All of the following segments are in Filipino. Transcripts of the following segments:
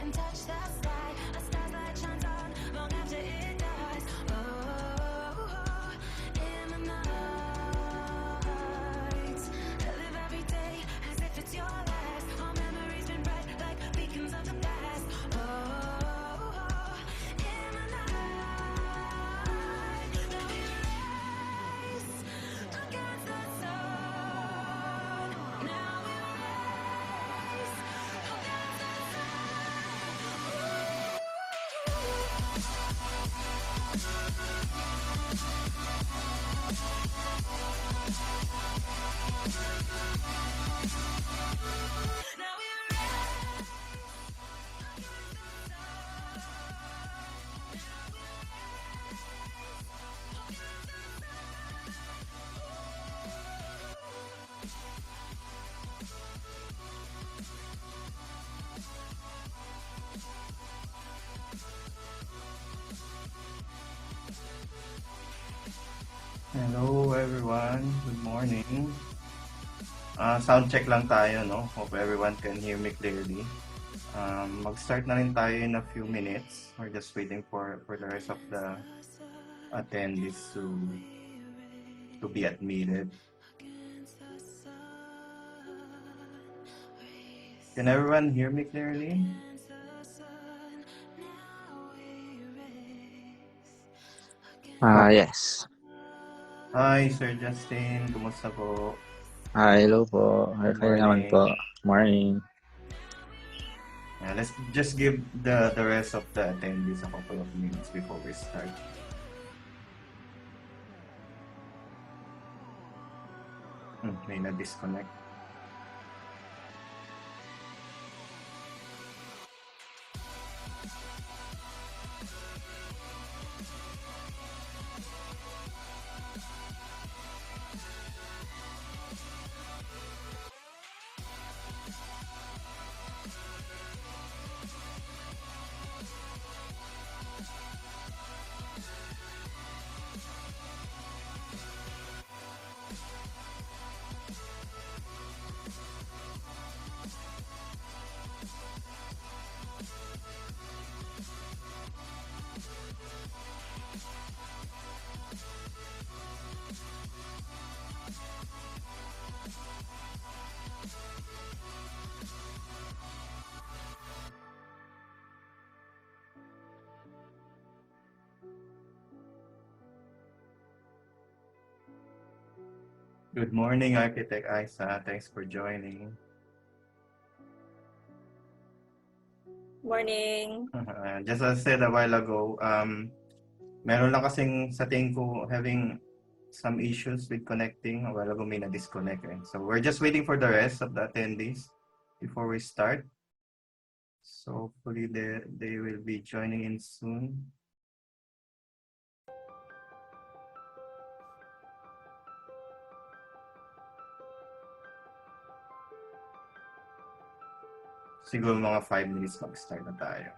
and touch the sky. A starlight shines on long after it dies. Oh, in the night, I live every day as if it's your last. Our memories been bright like beacons of the past. Oh, in the night, now we race against the sun. Now we race against the now we Hello everyone, good morning. Sound check lang tayo, no? Hope everyone can hear me clearly. Mag-start na rin tayo in a few minutes. We're just waiting for the rest of the attendees to be admitted. Can everyone hear me clearly? Yes. Hi, Sir Justin. Kumusta po? Hello po. Good Kayo naman morning. po. Morning. Let's just give the rest of the attendees a couple of minutes before we start. May na-disconnect. Good morning, Architect Isa. Thanks for joining. Morning. Just as I said a while ago, meron lang kasing sa tingin ko having some issues with connecting. A while ago may na-disconnect. So we're just waiting for the rest of the attendees before we start. So hopefully they will be joining in soon. Siguro mga 5 minutes mag-start na tayo.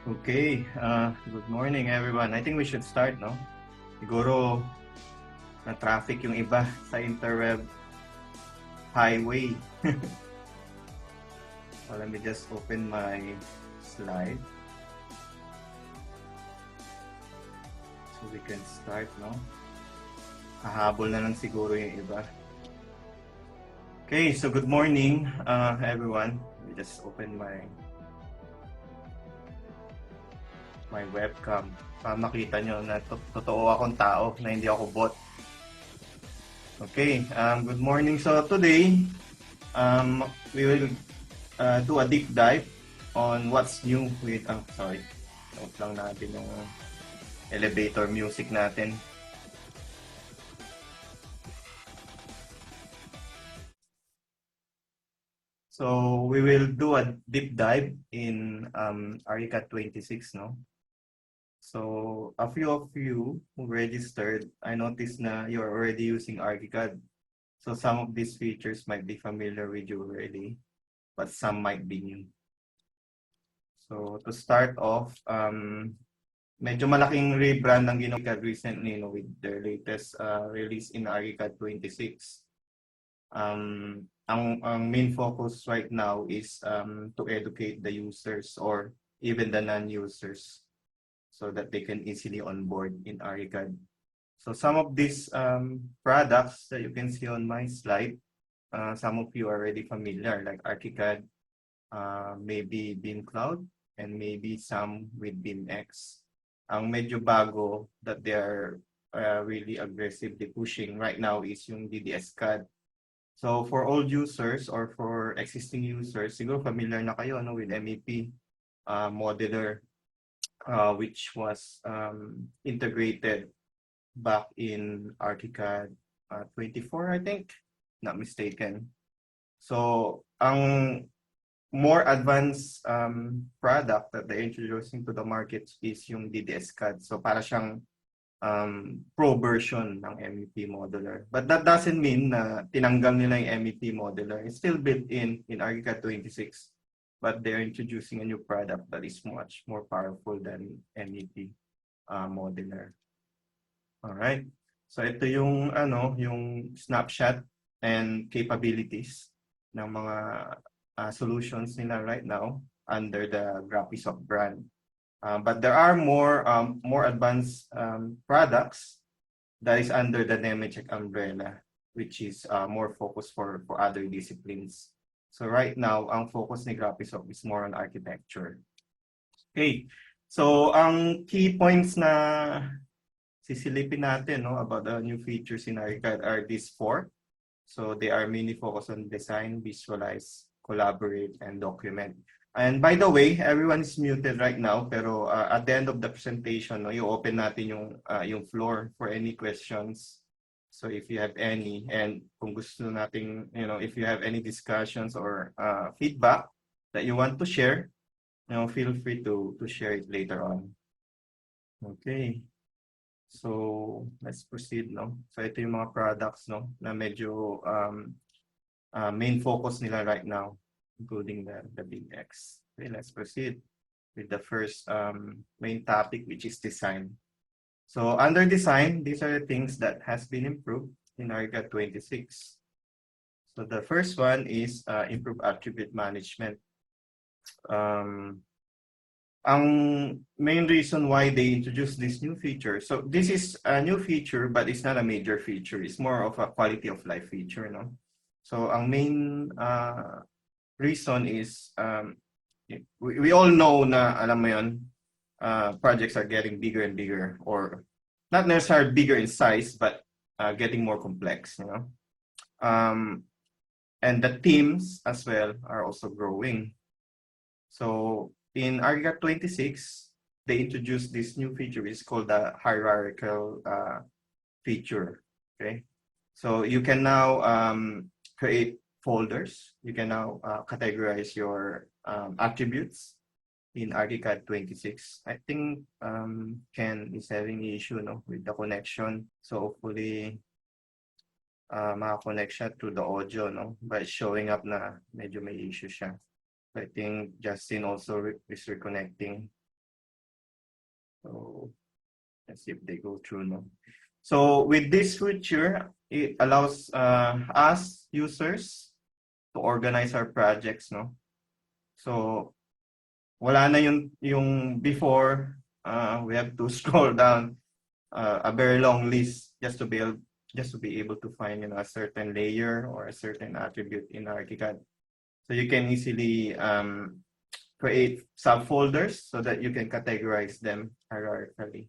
Okay, good morning everyone. I think we should start, no? Siguro na traffic yung iba sa interweb highway. So let me just open my slide. So we can start, no? Hahabol na lang siguro yung iba. Okay, so good morning everyone. Let me just open my webcam para makita nyo na totoo akong tao, na hindi ako bot. Okay, good morning. So today, we will do a deep dive on what's new with, sorry, note lang natin yung elevator music natin. So we will do a deep dive in Archicad 26, no? So a few of you who registered, I noticed na you're already using Archicad. So some of these features might be familiar with you already, but some might be new. So to start off, medyo malaking rebrand ang ginawa recently, no, with their latest release in Archicad 26. Ang main focus right now is to educate the users or even the non-users so that they can easily onboard in Archicad. So some of these products that you can see on my slide, some of you are already familiar, like Archicad, maybe BIM Cloud, and maybe some with BIMX. Ang medyo bago that they are really aggressively pushing right now is yung DDS-CAD. So for old users or for existing users, siguro familiar na kayo, no, with MEP modeler, which was integrated back in Archicad 24, I think, not mistaken. So ang more advanced product that they're introducing to the market is yung DDS-CAD. So para siyang pro version ng MEP modeler. But that doesn't mean na tinanggal nila yung MEP modeler. It's still built in Archicad 26. But they're introducing a new product that is much more powerful than MEP modeler. Alright. So ito yung yung snapshot and capabilities ng mga solutions nila right now under the Graphisoft brand. But there are more advanced products that is under the Nemetschek umbrella, which is more focused for other disciplines. So right now, ang focus ni Graphisoft is more on architecture. Okay, so ang key points na sisilipin natin, no, about the new features in Archicad are these four. So they are mainly focused on design, visualize, collaborate, and document. And by the way, everyone is muted right now, pero at the end of the presentation, no, i-open natin yung floor for any questions. So if you have any, and kung gusto nating, if you have any discussions or feedback that you want to share, feel free to share it later on. Okay. So let's proceed, no? So ito yung mga products, no, na medyo main focus nila right now, including the BIMX. Okay, let's proceed with the first main topic, which is design. So under design, these are the things that has been improved in Archicad 26. So the first one is improved attribute management. Ang main reason why they introduced this new feature, so this is a new feature, but it's not a major feature. It's more of a quality of life feature, no? So ang main reason is we all know na, alam mo yun, projects are getting bigger and bigger, or not necessarily bigger in size, but getting more complex, and the teams as well are also growing. So in Archicad 26, they introduced this new feature. It's called the hierarchical feature. Okay, so you can now create folders. You can now categorize your attributes in Archicad 26. I think Ken is having an issue, no, with the connection. So hopefully makakonect siya through the audio, no, by showing up na medyo may issue siya. I think Justin also is reconnecting. So let's see if they go through, no? So with this feature, it allows us users to organize our projects, no? So wala na yung before, we have to scroll down a very long list just to be able to find, a certain layer or a certain attribute in Archicad. So you can easily create subfolders so that you can categorize them hierarchically.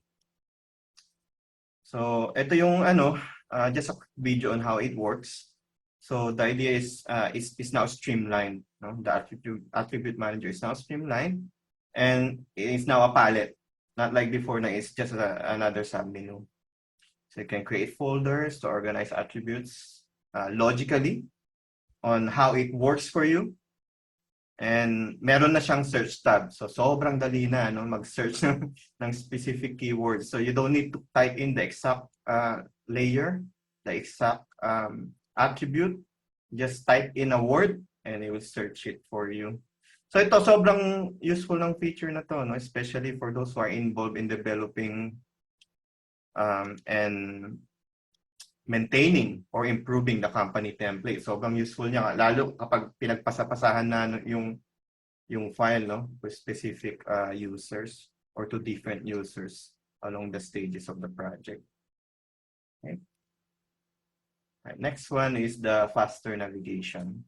So ito yung just a video on how it works. So the idea is now streamlined. No? The attribute manager is now streamlined, and it's now a palette, not like before. Na it's just another submenu. So you can create folders to organize attributes logically on how it works for you. And meron na siyang search tab. So sobrang dali na mag-search ng specific keywords. So you don't need to type in the exact layer, the exact attribute. Just type in a word and it will search it for you. So ito sobrang useful ng feature na to, especially for those who are involved in developing and maintaining or improving the company template. Sobrang useful niya, lalo kapag pinagpasapasahan na yung file for specific users or to different users along the stages of the project. Okay. Right, next one is the faster navigation.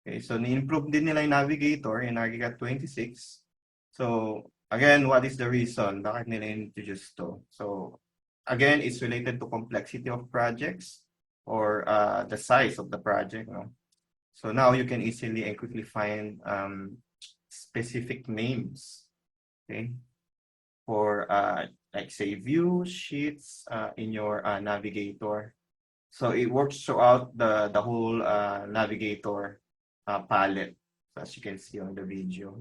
Okay, so ni-improve din nila yung navigator in Archicad 26. So again, what is the reason? Bakit nila introduce to? So again, it's related to complexity of projects or the size of the project. So now you can easily and quickly find specific names, okay, for like say views, sheets in your navigator. So it works throughout the whole navigator palette, as you can see on the video.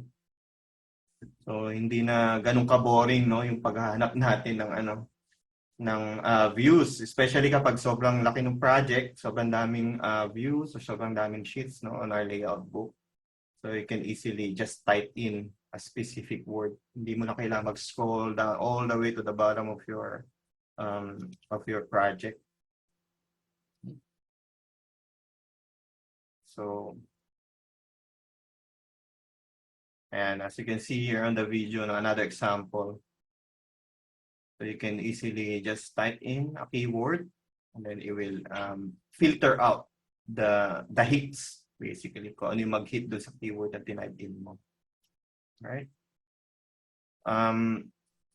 So hindi na ganun ka-boring yung paghahanap natin ng views, especially kapag sobrang laki ng project, sobrang daming views o sobrang daming sheets on our layout book. So you can easily just type in a specific word. Hindi mo na kailangan mag-scroll down all the way to the bottom of your project. So, and as you can see here on the video, another example. So you can easily just type in a keyword, and then it will filter out the hits, basically, kung ano yung mag-hit doon sa keyword na tinype in mo. Right?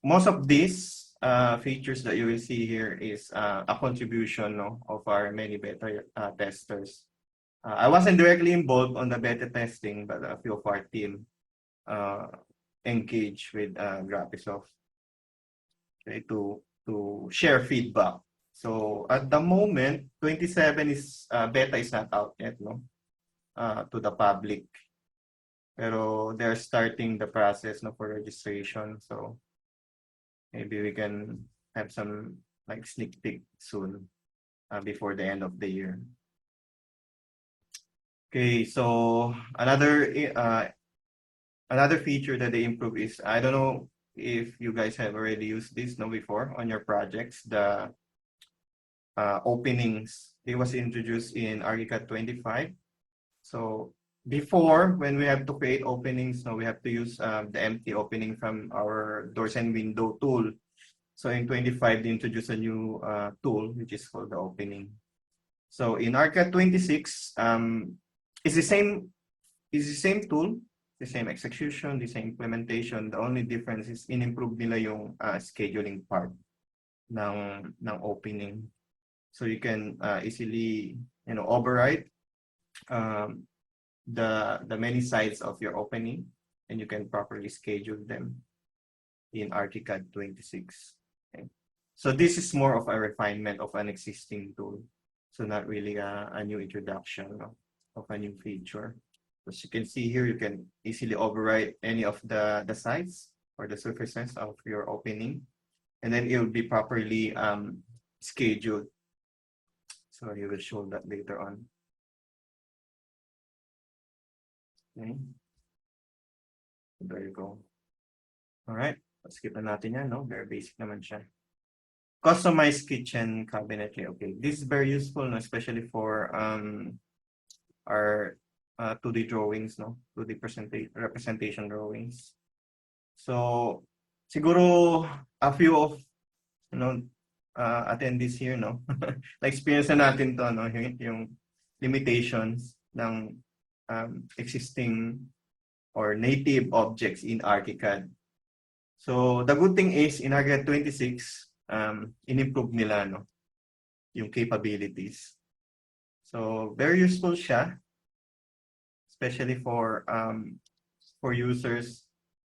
Most of these features that you will see here is a contribution of our many beta testers. I wasn't directly involved on the beta testing, but a few of our team engaged with Graphisoft, okay, to share feedback. So at the moment, 27 is beta is not out yet, to the public. Pero they're starting the process for registration. So maybe we can have some like sneak peek soon before the end of the year. Okay, so another feature that they improve is, I don't know if you guys have already used this before on your projects, the openings. It was introduced in Archicad 25. So before, when we have to create openings, we have to use the empty opening from our doors and window tool. So in 25, they introduced a new tool, which is called the opening. So in Archicad 26, it's the same tool, the same execution, the same implementation. The only difference is in-improve nila yung scheduling part ng opening. So you can easily override the many sides of your opening, and you can properly schedule them in Archicad 26. Okay. So this is more of a refinement of an existing tool. So not really a new introduction of a new feature. As you can see here, you can easily override any of the sides or the surfaces of your opening, and then it will be properly scheduled. So you will show that later on. Okay. There you go. All right. Skip na natin yan, no? Very basic naman siya. Customized kitchen cabinetry. Okay, this is very useful, no? Especially for our 2D drawings, no? 2D representation drawings. So, siguro a few of, you know, attendees here, no? Na-experience na natin to, no? Yung limitations ng existing or native objects in Archicad. So, the good thing is, in Archicad 26, in-improve nila, no? Yung capabilities. So, very useful siya, especially for users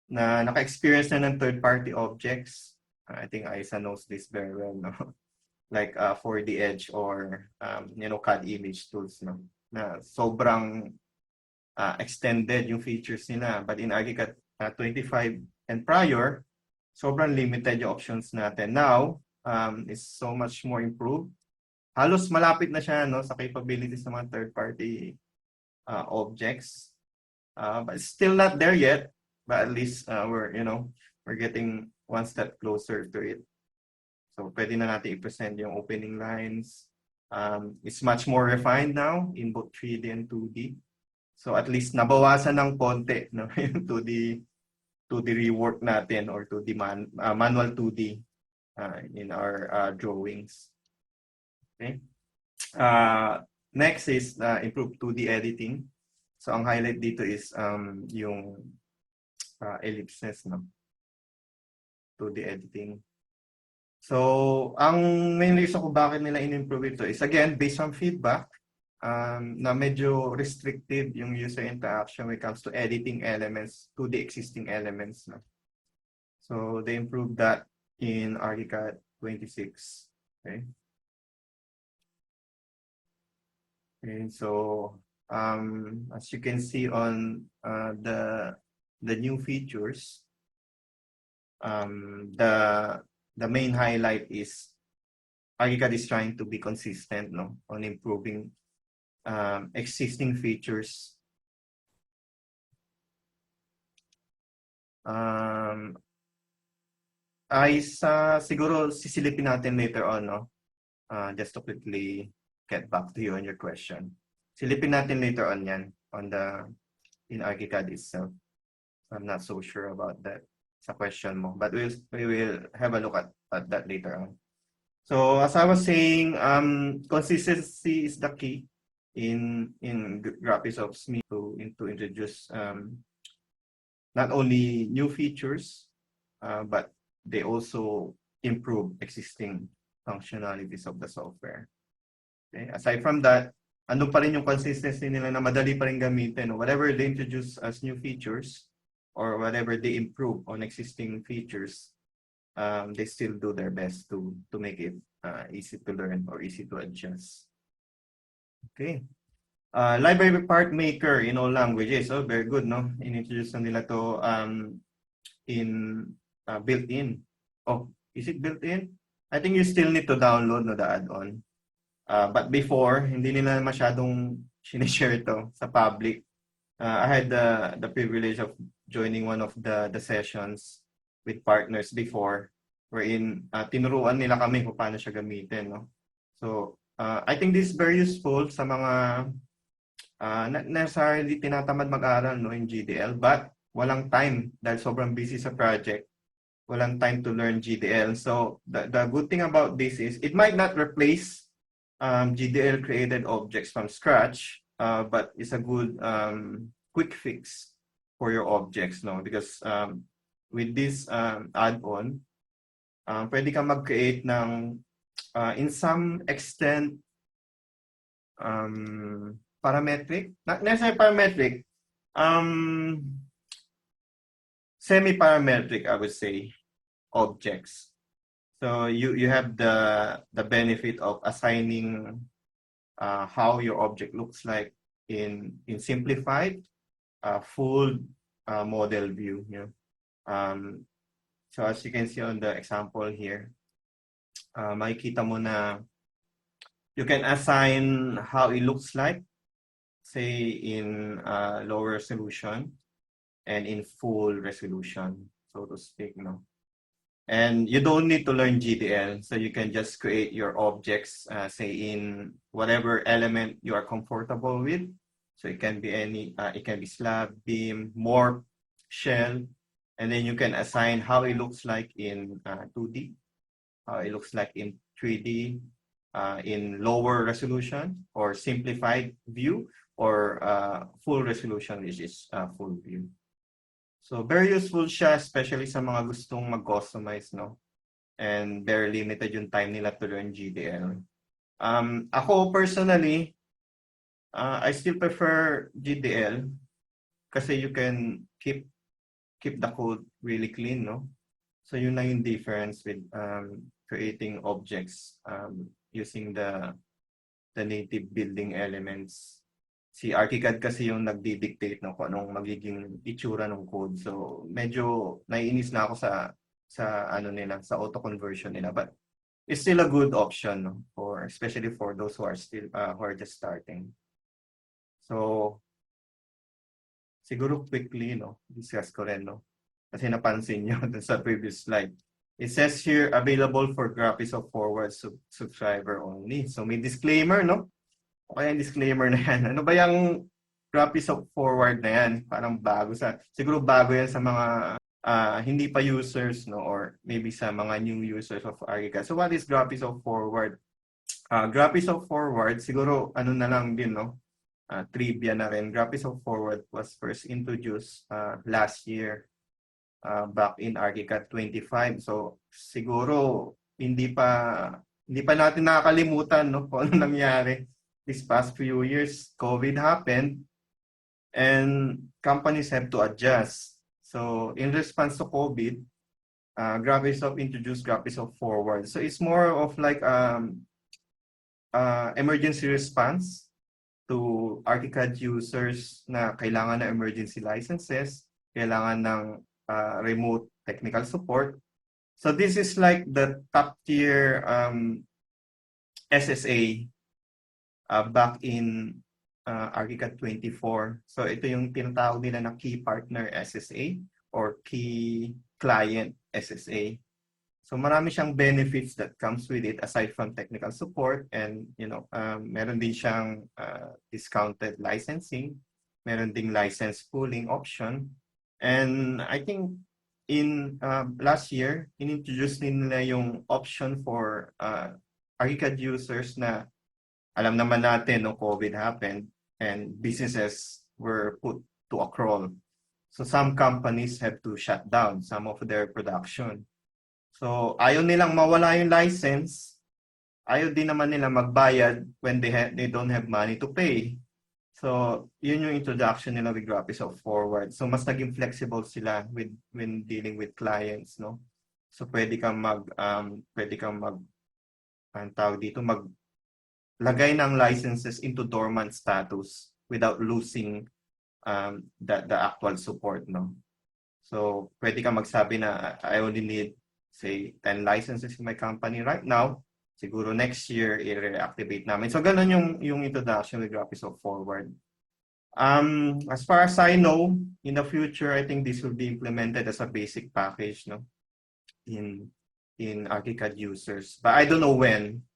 na naka-experience na ng third-party objects. I think Isa knows this very well, no? Like 4D Edge or CAD image tools, no? Na sobrang extended yung features nila. But in Archicad 25 and prior, sobrang limited yung options natin. Now, is so much more improved. Halos malapit na siya, no, sa capabilities ng mga third-party objects. But still not there yet. But at least we're getting one step closer to it. So pwede na natin i-present yung opening lines. It's much more refined now in both 3D and 2D. So at least nabawasan ng konti, no, yung 2D rework natin or 2D manual 2D in our drawings. Okay. Next is improve 2D editing. So ang highlight dito is yung ellipses, no? 2D editing. So, ang main reason kung bakit nila in-improve ito is, again, based on feedback, na medyo restricted yung user interaction when it comes to editing elements to the existing elements, no? So, they improved that in Archicad 26. Okay. Okay, so, as you can see on the new features, the main highlight is Archicad is trying to be consistent, no, on improving existing features. Siguro sisilipin natin later on, no? Just to quickly get back to you on your question. Silipin natin later on yan in Archicad itself. I'm not so sure about that sa question mo, but we will have a look at that later on. So as I was saying, consistency is the key in Graphisoft's me to introduce not only new features, but they also improve existing functionalities of the software. Okay? Aside from that, ano pa rin yung consistency nila na madali pa rin gamitin. Whatever they introduce as new features or whatever they improve on existing features, they still do their best to make it easy to learn or easy to adjust. Okay. Library part maker in all languages. Oh, very good, no? Inintroduce na nila to in built-in. Oh, is it built-in? I think you still need to download the add-on. But before, hindi nila masyadong sinishare to sa public. I had the privilege of joining one of the sessions with partners before, wherein tinuruan nila kami kung paano siya gamitin, no? So, I think this is very useful sa mga not necessarily tinatamad mag-aral, no, in GDL, but walang time dahil sobrang busy sa project. Walang time to learn GDL. So, the good thing about this is it might not replace GDL created objects from scratch, but it's a good quick fix for your objects, no? Because with this add-on, pwede kang mag-create ng in some extent parametric, not necessarily parametric, semi-parametric, I would say, objects. So you have the benefit of assigning how your object looks like in simplified, full model view. You know? So as you can see on the example here, makikita mo na you can assign how it looks like, say in low resolution and in full resolution, so to speak, no? And you don't need to learn GDL, so you can just create your objects, say in whatever element you are comfortable with. So it can be it can be slab, beam, morp, shell, and then you can assign how it looks like in 2D, how it looks like in 3D, in lower resolution or simplified view, or full resolution, which is full view. So very useful siya, especially sa mga gustong mag-customize, no? And very limited yung time nila to learn GDL. Ako personally, I still prefer GDL kasi you can keep the code really clean, no? So yun na yung difference with creating objects using the native building elements. Si Archicad kasi yung nagdi-dictate no, kung anong magiging itsura ng code. So medyo naiinis na ako sa ano nila, sa auto conversion nila, but it's still a good option, no, for especially for those who are still who are just starting. So siguro quickly, no, discuss ko rin, no, kasi napansin nyo dun sa previous slide. It says here available for graphics of forward subscriber only. So may disclaimer, no? O kaya yung disclaimer na yan. Ano ba yung graphics of forward na yan? Parang bago siguro bago yan sa mga hindi pa users, no, or maybe sa mga new users of Archicad. So what is graphics of forward? Graphics of forward, siguro ano na lang din, no? Trivia na rin. Graphics of forward was first introduced last year, back in Archicad 25. So siguro hindi pa natin nakakalimutan, no, kung ano nangyari these past few years. COVID happened and companies have to adjust. So in response to COVID, Graphisoft introduced Graphisoft Forward. So it's more of like emergency response to Archicad users na kailangan ng emergency licenses, kailangan ng remote technical support. So this is like the top tier SSA back in Archicad 24. So ito yung tinatawag nila na Key Partner SSA or Key Client SSA. So marami siyang benefits that comes with it aside from technical support, and meron din siyang discounted licensing, meron ding license pooling option. And I think in last year, inintroduce nila yung option for Archicad users na alam naman natin no, COVID happened and businesses were put to a crawl. So some companies have to shut down some of their production. So ayaw nilang mawala yung license, ayaw din naman nila magbayad when they don't have money to pay. So yun yung introduction nila with Graphisoft Forward. So mas naging flexible sila when dealing with clients, no. So pwede kang maglagay ng licenses into dormant status without losing the actual support, no. So pwede kang magsabi na I only need say 10 licenses in my company right now. Siguro next year i-reactivate namin. So ganun yung introduction with Graphisoft Forward. As far as I know, in the future, I think this will be implemented as a basic package, no, in Archicad users. But I don't know when.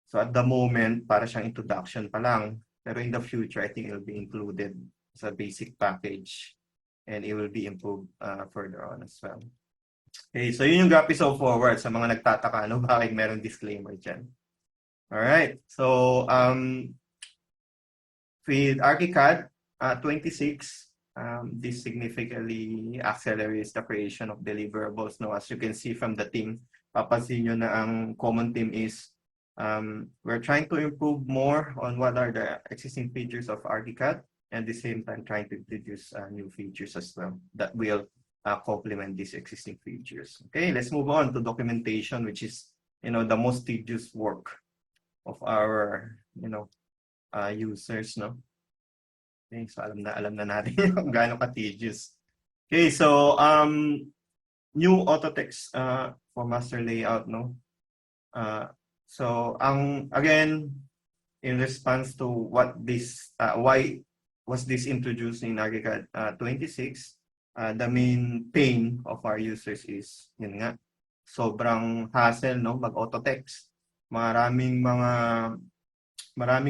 So at the moment, para siyang introduction pa lang. Pero in the future, I think it will be included as a basic package, and it will be improved further on as well. Okay, so yun yung Graphisoft Forward sa mga nagtataka, no, bakit meron disclaimer dyan. Alright, so with Archicad 26, this significantly accelerates the creation of deliverables. No, as you can see from the theme, papansin nyo na ang common theme is we're trying to improve more on what are the existing features of Archicad, and at the same time trying to introduce new features as well that will complement these existing features. Okay, let's move on to documentation, which is the most tedious work of our users, no. Okay, so alam na natin kung gaano ka-tedious. Okay, so new Autotext for master layout, no. So again, in response to what this why was this introduced in Archicad 26, the main pain of our users is yun nga, sobrang hassle, no? Mag-autotext. Maraming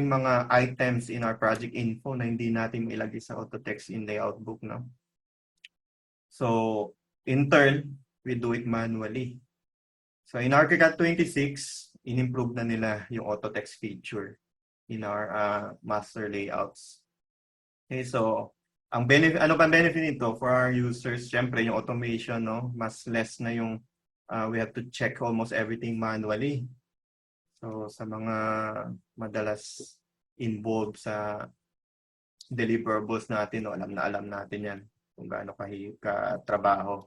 mga items in our project info na hindi natin ilagay sa Autotext in layout book, no? So, in turn, we do it manually. So, in Archicad 26, in-improve na nila yung Autotext feature in our master layouts. Okay, so, ano pa benefit nito for our users? Siyempre, yung automation, no? Mas less na yung we have to check almost everything manually. So, sa mga madalas involved sa deliverables natin, no, alam natin yan kung gaano ka-trabaho.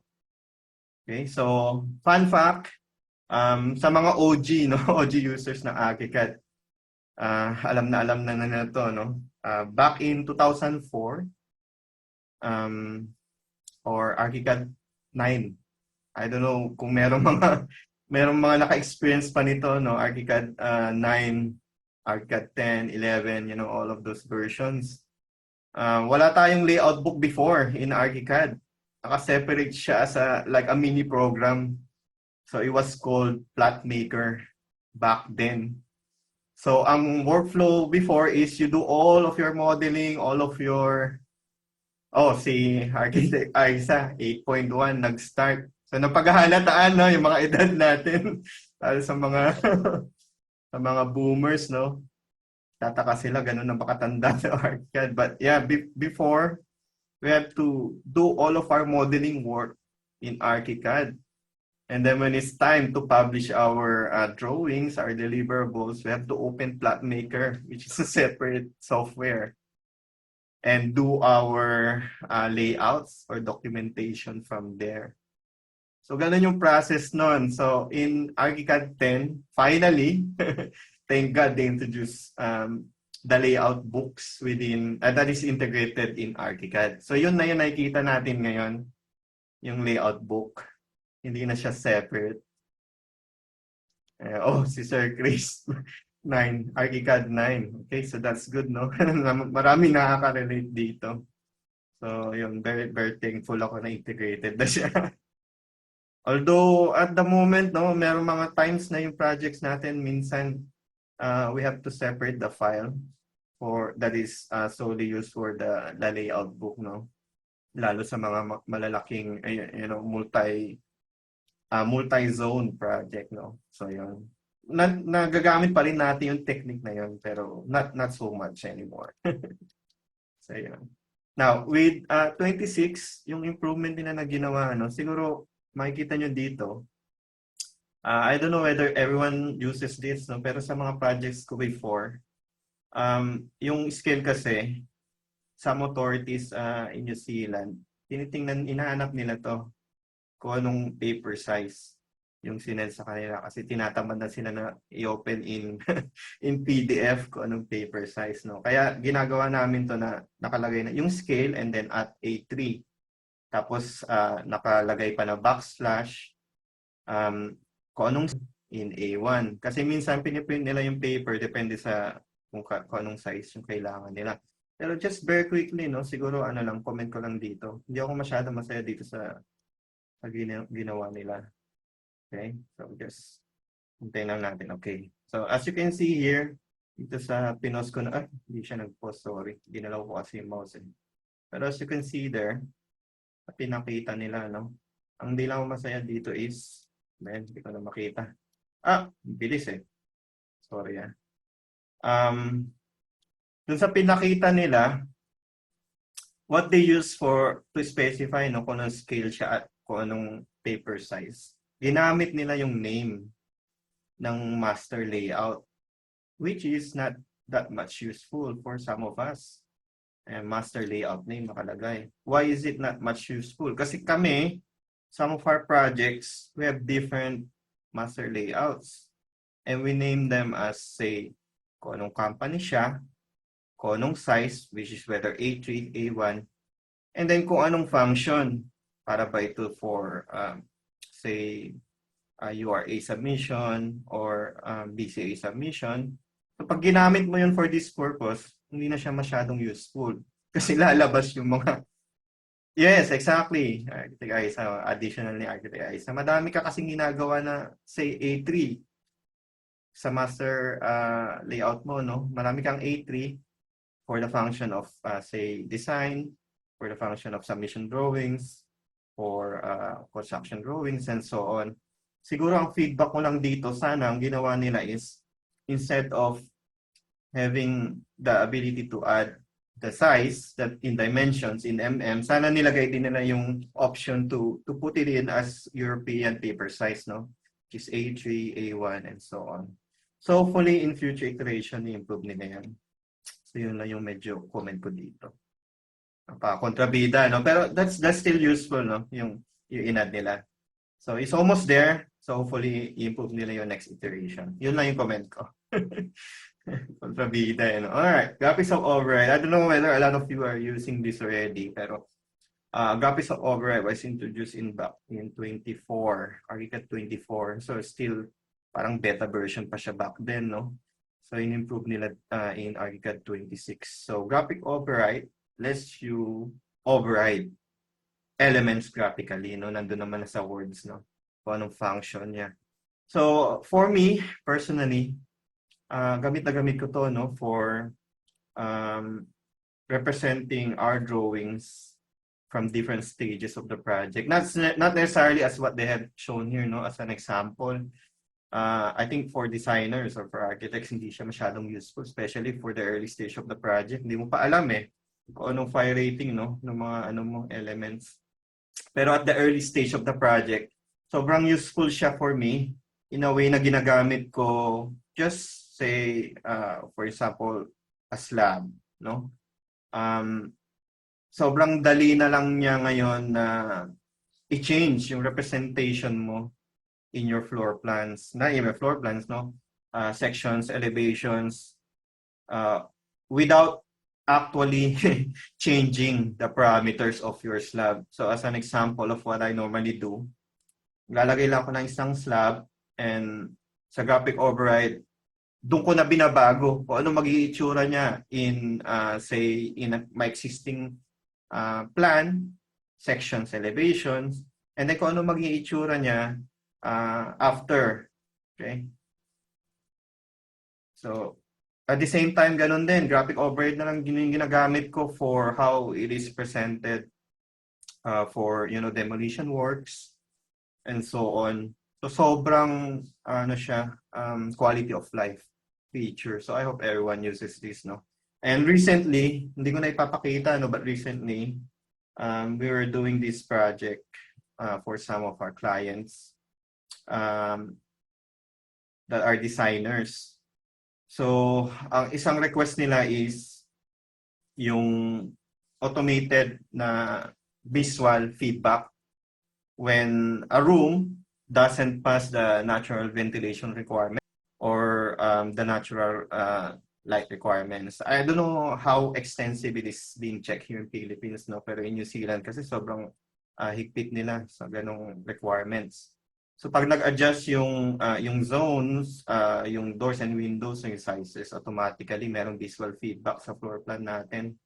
Okay, so fun fact, sa mga OG, no, OG users ng Archicad, alam na nila to, no? Back in 2004, or Archicad 9, I don't know kung merong mga naka-experience pa nito, no? Archicad 9, Archicad 10, 11, you know, all of those versions. Wala tayong layout book before in Archicad. Naka-separate siya as like a mini program. So it was called Plot Maker back then. So ang workflow before is you do all of your modeling, all of your si Architect Aiza 8.1 nag-start. So napaghahalataan, no, yung mga edad natin sa mga sa mga boomers, no. Tataka sila ganun ang pakatanda sa Archicad. But yeah, before we have to do all of our modeling work in Archicad. And then when it's time to publish our drawings, our deliverables, we have to open Plot Maker, which is a separate software, and do our layouts or documentation from there. So ganun yung process nun. So in Archicad 10, finally, thank God they introduced the layout books within, that is integrated in Archicad. So yun na yung nakikita natin ngayon, yung layout book. Hindi na siya separate. Si Sir Chris, 9, Archicad 9. Okay, so that's good, no? Marami nakaka-relate dito. So yun, very, very thankful ako na integrated na siya. Although at the moment, no, meron mga times na yung projects natin, minsan we have to separate the file that is solely used for the layout book, no? Lalo sa mga malalaking, you know, multi-zone project, no? So yun. Nagagamit pa rin natin yung technique na yun, pero not so much anymore. So yun. Now, with 26, yung improvement nila na ginawa, no? Siguro makikita nyo dito. I don't know whether everyone uses this, no? Pero sa mga projects ko before, yung scale kasi, some authorities in New Zealand, inahanap nila to kung anong paper size yung sinend sa kanila kasi tinatamad na sila na i-open in in PDF kung anong paper size, no. Kaya ginagawa namin to na nakalagay na yung scale and then at A3. Tapos nakalagay pa na backslash kung anong in A1 kasi minsan piniprint nila yung paper depende sa kung anong size yung kailangan nila. Pero just very quickly, no, siguro lang, comment ko lang dito. Hindi ako masyado masaya dito sa ginawa nila. Okay? So just hintayin lang natin. Okay. So as you can see here, dito sa pinost ko na, hindi siya nag-post, sorry. Dinalaw ko kasi yung mouse. Pero as you can see there, pinakita nila, no? Ang hindi lang masaya dito is, hindi ko na makita. Bilis eh. Sorry dun sa pinakita nila, what they use to specify, no, kung anong scale siya at kung anong paper size. Ginamit nila yung name ng master layout, which is not that much useful for some of us. Master layout name makalagay. Why is it not much useful? Kasi kami, some of our projects, we have different master layouts. And we name them as, say, kung anong company siya, kung anong size, which is whether A3, A1, and then kung anong function, para ba ito for, say, URA submission or BCA submission. So pag ginamit mo yun for this purpose, hindi na siya masyadong useful. Kasi lalabas yung mga Yes, exactly. Architect Isa, additional ni Architect Isa. Madami ka kasing ginagawa na, say, A3 sa master layout mo, no? Marami kang A3 for the function of, say, design, for the function of submission drawings, for construction drawings, and so on. Siguro ang feedback ko lang dito, sana ang ginawa nila is, instead of having the ability to add the size that in dimensions in sana nilagay din nila yung option to put it in as European paper size, no? Which is A3, A1, and so on. So hopefully in future iteration, i-improve nila yan. So yun lang yung medyo comment ko dito. Kontrabida, no? Pero that's still useful, no? Yung in-add nila. So it's almost there. So hopefully i-improve nila yung next iteration. Yun lang yung comment ko. Kontrabida, no? Alright, graphics of override. I don't know whether a lot of you are using this already, pero graphics of override was introduced in 24, Archicad 24. So still parang beta version pa siya back then, no? So in-improve nila in Archicad 26. So graphic override lets you override elements graphically, no? Nandun naman na sa words, no? Kung anong function niya. So for me, personally, gamit na gamit ko to, no? For representing our drawings from different stages of the project. Not necessarily as what they have shown here, no? As an example. I think for designers or for architects, hindi siya masyadong useful, especially for the early stage of the project. Hindi mo pa alam kung anong fire rating, no? Ng mga elements. Pero at the early stage of the project, sobrang useful siya for me in a way na ginagamit ko just say, for example, a slab, no? Sobrang dali na lang niya ngayon na i-change yung representation mo in your floor plans, not even floor plans, no? Sections, elevations, without actually changing the parameters of your slab. So as an example of what I normally do, lalagay lang ako ng isang slab and sa graphic override, doon ko na binabago kung ano magiging itsura niya in, say, in my existing plan, sections, elevations, and then kung ano magiging itsura niya after. Okay? So, at the same time, ganun din, graphic override na lang ginagamit ko for how it is presented for, demolition works and so on. So, sobrang, quality of life feature. So, I hope everyone uses this, no? And recently, hindi ko na ipapakita, no, but recently, we were doing this project for some of our clients that are designers. So, ang isang request nila is yung automated na visual feedback when a room doesn't pass the natural ventilation requirement or the natural light requirements. I don't know how extensive it is being checked here in Philippines, no? Pero in New Zealand kasi sobrang higpit nila sa ganong requirements. So pag nag-adjust yung zones, yung doors and windows, yung sizes, automatically merong visual feedback sa floor plan natin.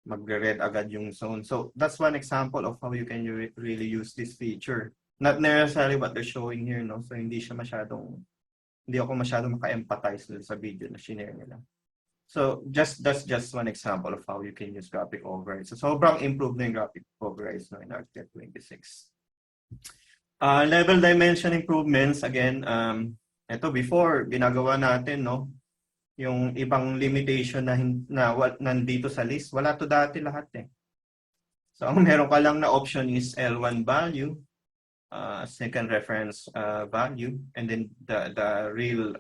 Magre-red agad yung zone. So that's one example of how you can really use this feature. Not necessarily what they're showing here, no? So hindi ako masyadong maka-empathize sa video na shinare nila. So that's just one example of how you can use graphic override. So sobrang improved na yung graphic overrides, no, in Archicad 26. Level dimension improvements, again, ito before, ginagawa natin, no? Yung ibang limitation na nandito sa list, wala to dati lahat eh. So ang meron ka lang na option is L1 value, second reference value, and then the real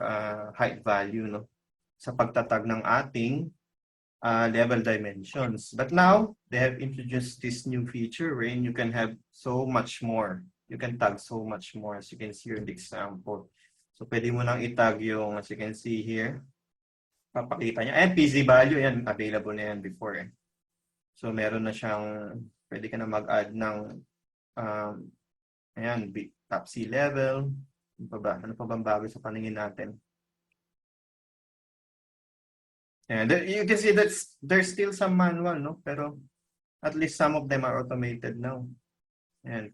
height value, no? Sa pagtatag ng ating level dimensions. But now, they have introduced this new feature wherein you can have so much more. You can tag so much more, as you can see here in the example. So, pwede mo nang itag yung, as you can see here, papakita niya. And PZ value, yan, available na yan before. Eh. So, meron na siyang, pwede ka na mag-add ng, ayan, top C level. Ano pa bang bago sa paningin natin? And you can see that there's still some manual, no? Pero At least some of them are automated now. And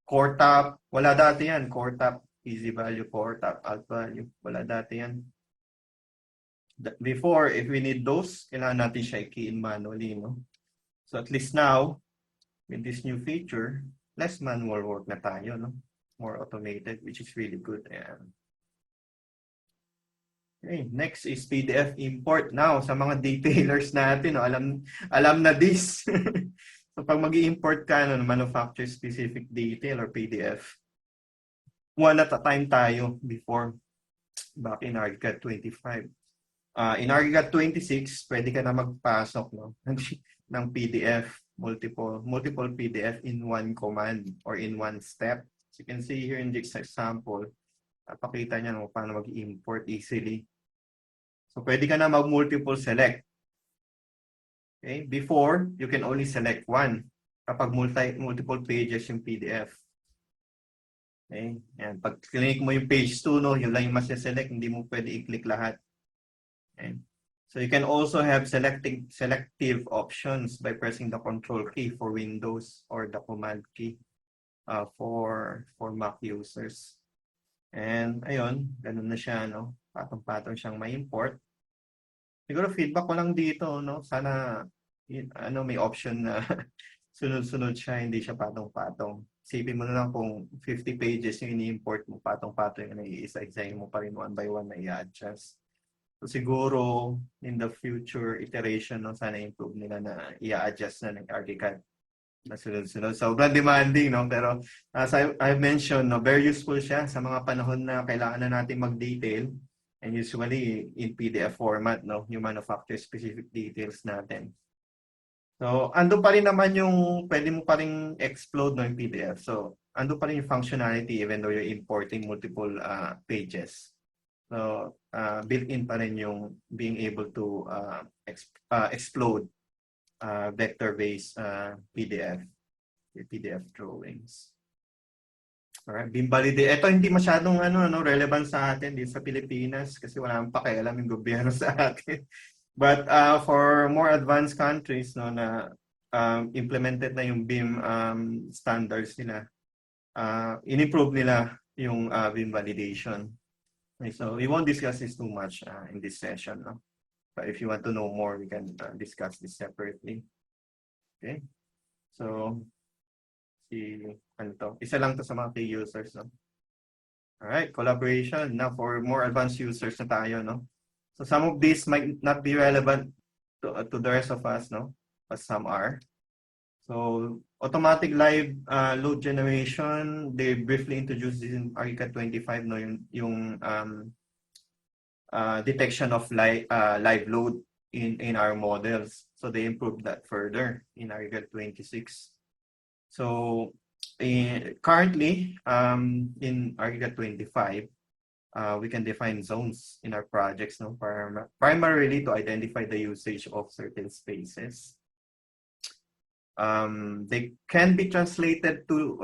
core top, wala dati yan. Core top, easy value, core top, alt value. Wala dati yan. Before, if we need those, kailangan natin siya i-key in manually, no? So at least now, with this new feature, less manual work na tayo, no? More automated, which is really good. Ayan. Okay, next is PDF import. Now, sa mga detailers natin, no, alam na this. So pag mag-i-import ka no, manufacturer specific detail or PDF, one at a time tayo before back in Archicad 25. In Archicad 26, pwede ka na magpasok no, ng PDF, multiple PDF in one command or in one step. As you can see here in this example, pakita niya no, paano mag-import easily. So pwede ka na mag-multiple select. Okay? Before, you can only select one kapag multiple pages yung PDF. Okay? Yan. Pag click mo yung page 2, no, yun lang yung mas-select, hindi mo pwede i-click lahat. Okay? So you can also have selective options by pressing the control key for Windows or the command key for Mac users. And ayun, ganun na siya, no? Patong-patong siyang ma-import. Siguro feedback ko lang dito, no? Sana may option na sunod-sunod siya, hindi siya patong-patong. Isipin mo na lang kung 50 pages yung ini-import mo, patong-patong yung nai-isa-isahin mo pa rin one by one na i-adjust. So siguro in the future iteration, no, sana improve nila na i-adjust na ng Archicad na sunod-sunod. Sobrang demanding, no? Pero as I've mentioned, no, very useful siya sa mga panahon na kailangan na natin mag-detail. And usually in PDF format, no, yung manufacturer specific details natin. So, ando pa rin naman yung pwede mo pa rin explode no, yung PDF. So, ando pa rin yung functionality even though you're importing multiple pages. So, built-in pa rin yung being able to explode vector-based PDF drawings. Alright, BIM Validation. Ito hindi masyadong relevant sa atin dito sa Pilipinas kasi wala nang pakialam yung gobyerno sa atin. But for more advanced countries no na implemented na yung BIM standards nila, in-improve nila yung BIM validation. Okay, so we won't discuss this too much in this session, no? But if you want to know more, we can discuss this separately. Okay, so isa lang to sa mga key users, no? Alright, collaboration. Now for more advanced users na tayo, no? So some of these might not be relevant to the rest of us, no? But some are. So automatic live load generation, they briefly introduced this in Archicad 25, no? Yung detection of live load in our models. So they improved that further in Archicad 26. So currently, in Archicad 25, we can define zones in our projects, no, primarily to identify the usage of certain spaces. They can be translated to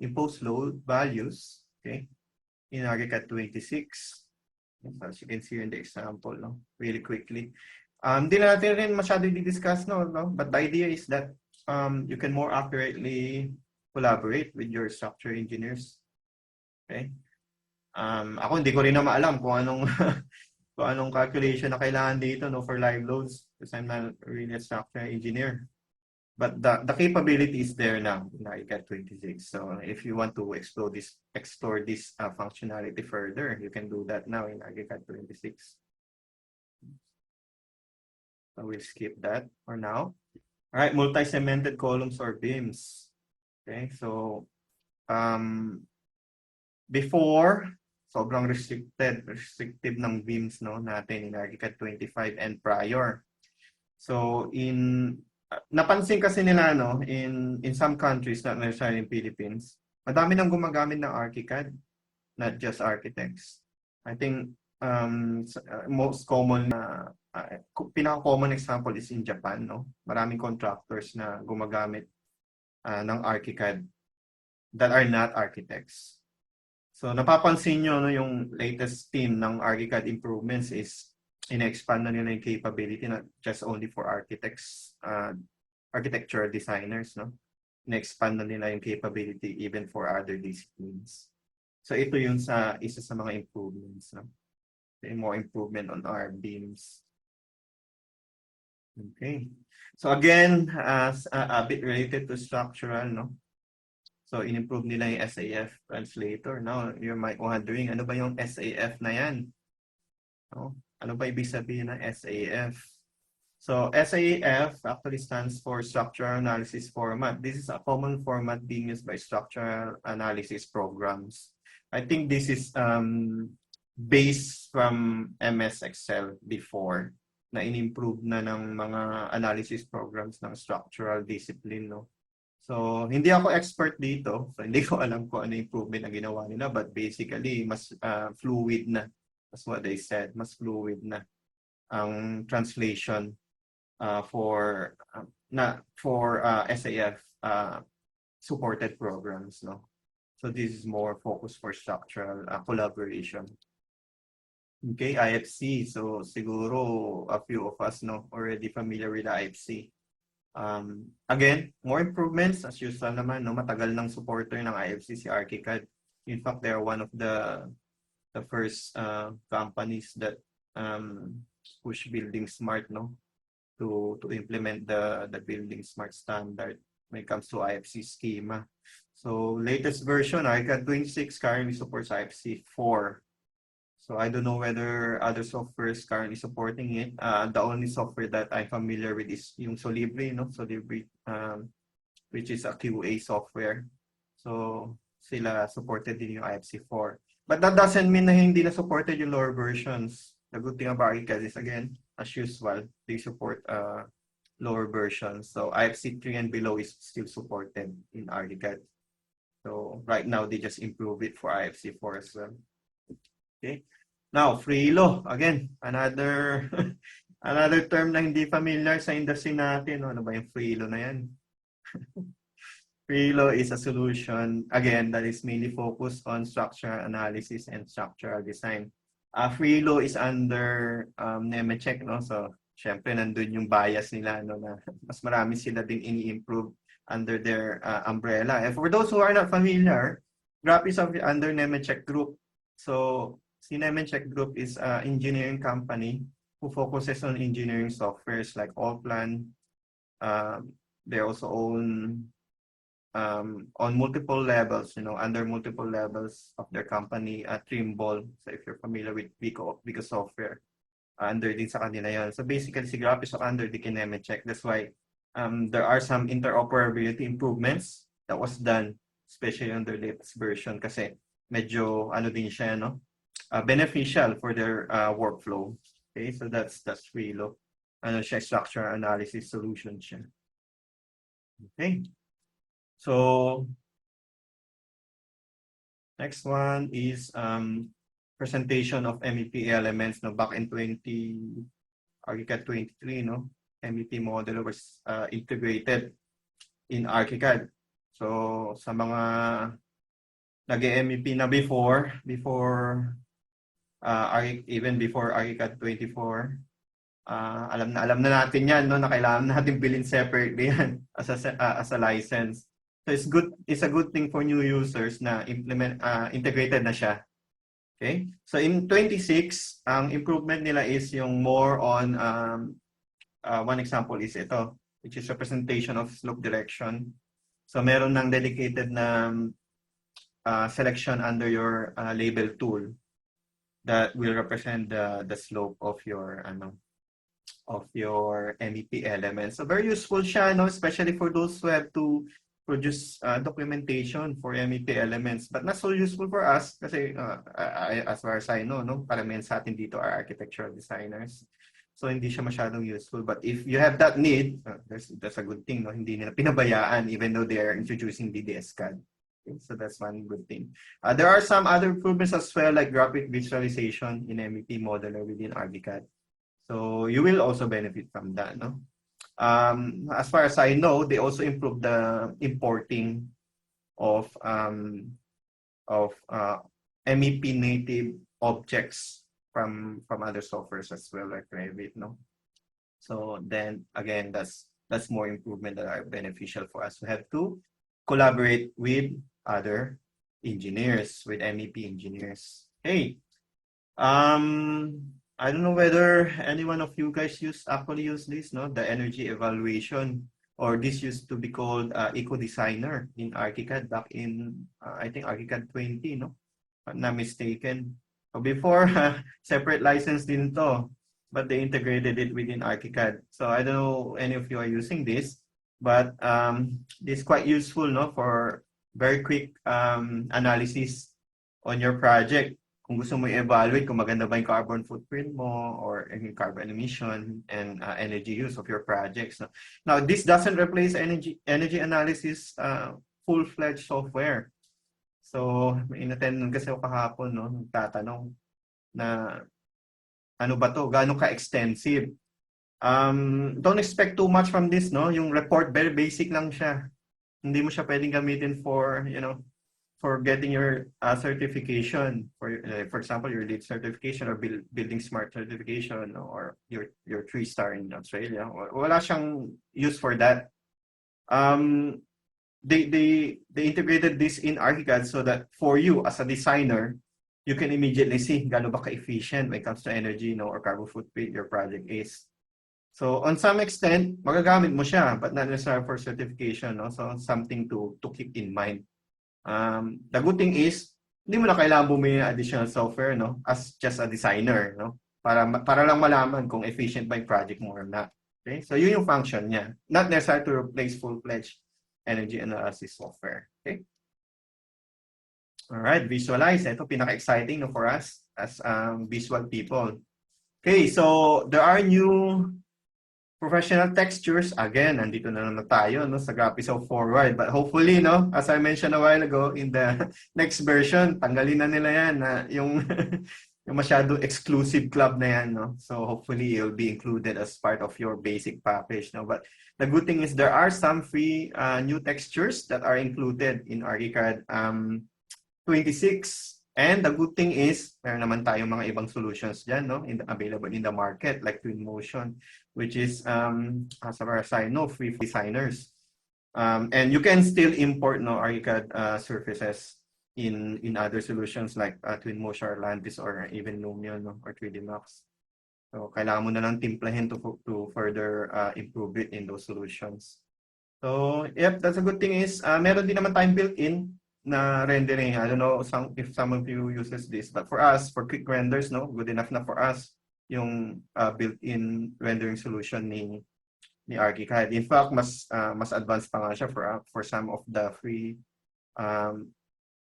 impose load values, okay, in Archicad 26. As you can see in the example, no, really quickly. Hindi na natin rin masyado i-discuss, no, but the idea is that you can more accurately collaborate with your structure engineers. Okay? Ako hindi ko rin na maalam kung anong kung anong calculation na kailangan dito, no, for live loads because I'm not really a structure engineer. But the capability is there now in Archicad 26. So if you want to explore this functionality further, you can do that now in Archicad 26. So we'll skip that for now. All right, multi-segmented columns or beams. Okay, so before, sobrang restrictive ng beams, no, natin in Archicad 25 and prior. So napansin kasi nila, no, in some countries, not necessarily in Philippines, madami nang gumagamit ng Archicad, not just architects. I think most common pinaka-common example is in Japan, no? Maraming contractors na gumagamit ng Archicad that are not architects. So napapansin nyo, no, yung latest team ng Archicad Improvements is ina-expand na nila yung capability not just only for architects architectural designers, no? Na-expand na nila yung capability even for other disciplines. So ito yung isa sa mga improvements, no? More improvement on our BIMs. Okay. So again, as a bit related to structural, no? So in-improve nila yung SAF Translator. Now, you might wondering, ano ba yung SAF na yan? No? Ano ba ibig sabihin ng SAF? So SAF actually stands for Structural Analysis Format. This is a common format being used by structural analysis programs. I think this is based from MS Excel before na in-improve na ng mga analysis programs ng structural discipline, no? So, hindi ako expert dito. So, hindi ko alam kung ano improvement na ginawa nila. But basically, mas fluid na. That's what they said. Mas fluid na ang translation for SAF supported programs, no? So, this is more focused for structural collaboration. Okay, IFC. So, siguro a few of us, no, already familiar with IFC. Again, more improvements as usual naman, no? Matagal ng supporter ng IFC si Archicad. In fact, they are one of the first companies that push building smart, no, to implement the building smart standard when it comes to IFC schema. So latest version, Archicad 26 currently supports IFC 4. So I don't know whether other softwares currently supporting it. The only software that I'm familiar with is yung Solibre, no? Solibre, which is a QA software. So sila supported din yung IFC 4. But that doesn't mean na hindi na supported yung lower versions. The good thing about Archicad is, again, as usual, they support lower versions. So IFC 3 and below is still supported in Archicad. So right now, they just improve it for IFC 4 as well. Okay. Now, Freelo, again, another another term na hindi familiar sa industry natin. Ano ba yung Freelo na yan? Freelo is a solution, again, that is mainly focused on structural analysis and structural design. Freelo is under Nemetschek, no? So, syempre, nandun yung bias nila, no, na mas marami sila din ini-improve under their umbrella. And for those who are not familiar, GRAP is under Nemetschek Group. So, si Nemetschek Group is an engineering company who focuses on engineering softwares like Allplan. They also own on multiple levels, you know, under multiple levels of their company, Trimble. So if you're familiar with Vico software, under din sa kanila yan. So basically, si GRAP is under the Nemetschek. That's why there are some interoperability improvements that was done, especially on the latest version, kasi medyo ano din siya, no? Beneficial for their workflow. Okay, so that's Freelo. Ano siya, structural analysis solution siya. Okay. So next one is presentation of MEP elements, no, back in Archicad 23, no, MEP model was integrated in Archicad. So sa mga nag-MEP na even before Archicad 24, alam na natin yan, no, na kailangan natin bilhin separately yan as a license. So it's a good thing for new users na integrated na siya. Okay? So in 26, ang improvement nila is yung more on one example is ito, which is representation of slope direction. So meron ng dedicated na selection under your label tool that will represent the slope of your MEP elements. So very useful siya, no, especially for those who have to produce documentation for MEP elements, but not so useful for us kasi as far as I know, no, karamihan sa atin dito are architectural designers. So hindi siya masyadong useful, but if you have that need, that's a good thing, no, hindi nila pinabayaan even though they are introducing DDS-CAD. Okay, so that's one good thing. There are some other improvements as well, like graphic visualization in MEP modeler within Archicad. So you will also benefit from that, no? As far as I know, they also improved the importing of MEP native objects from other softwares as well, like Revit, no? So then again, that's that's more improvement that are beneficial for us. We have to collaborate with other engineers, with MEP engineers. Hey, I don't know whether any one of you guys actually use this, no? The energy evaluation, or this used to be called Eco Designer in Archicad back in I think Archicad 20, no? If I'm not mistaken. So before, separate license din to, but they integrated it within Archicad. So I don't know any of you are using this, but this is quite useful, no, for very quick analysis on your project. Kung gusto mo i-evaluate kung maganda ba yung carbon footprint mo or yung carbon emission and energy use of your projects. No? Now, this doesn't replace energy analysis full-fledged software. So, may in-attend kasi ako kahapon, no, nagtatanong na ano ba to, gaano ka-extensive. Don't expect too much from this, no? Yung report, very basic lang siya. Hindi mo siya pwedeng gamitin for, for getting your certification, for example, your LEED certification or Building Smart certification, or your 3-star in Australia. Wala siyang use for that. They integrated this in Archicad so that for you as a designer, you can immediately see gaano ba ka-efficient when it comes to energy, or carbon footprint your project is. So on some extent, magagamit mo siya, but not necessarily for certification. No? So something to keep in mind. The good thing is, hindi mo na kailangan bumili ng additional software, no, as just a designer, no, para lang malaman kung efficient ba yung project mo or not. Okay? So yun yung function niya. Not necessary to replace full-fledged energy analysis software. Okay? Alright, visualize. Ito pinaka-exciting, no, for us as visual people. Okay, so there are new professional textures. Again, nandito na naman tayo, no, sa Graphisoft Forward. But hopefully, no, as I mentioned a while ago, in the next version, tanggalin na nila yan, na yung, yung masyado exclusive club na yan. No? So hopefully, it will be included as part of your basic package. No? But the good thing is there are some free new textures that are included in Archicad 26. And the good thing is, meron naman tayong mga ibang solutions dyan, no, available in the market, like Twinmotion, which is, as far as I know, free designers. And you can still import, no, Archicad surfaces in other solutions like Twinmotion or Landis or even Lumion, no, or 3D Max. So kailangan mo na lang timplahin to further improve it in those solutions. So, yep, that's a good thing is, meron din naman tayong built-in na rendering. I don't know if some of you uses this, but for us, for quick renders, no, good enough na for us yung built-in rendering solution ni Archicad. In fact, mas advanced pa nga siya for some of the free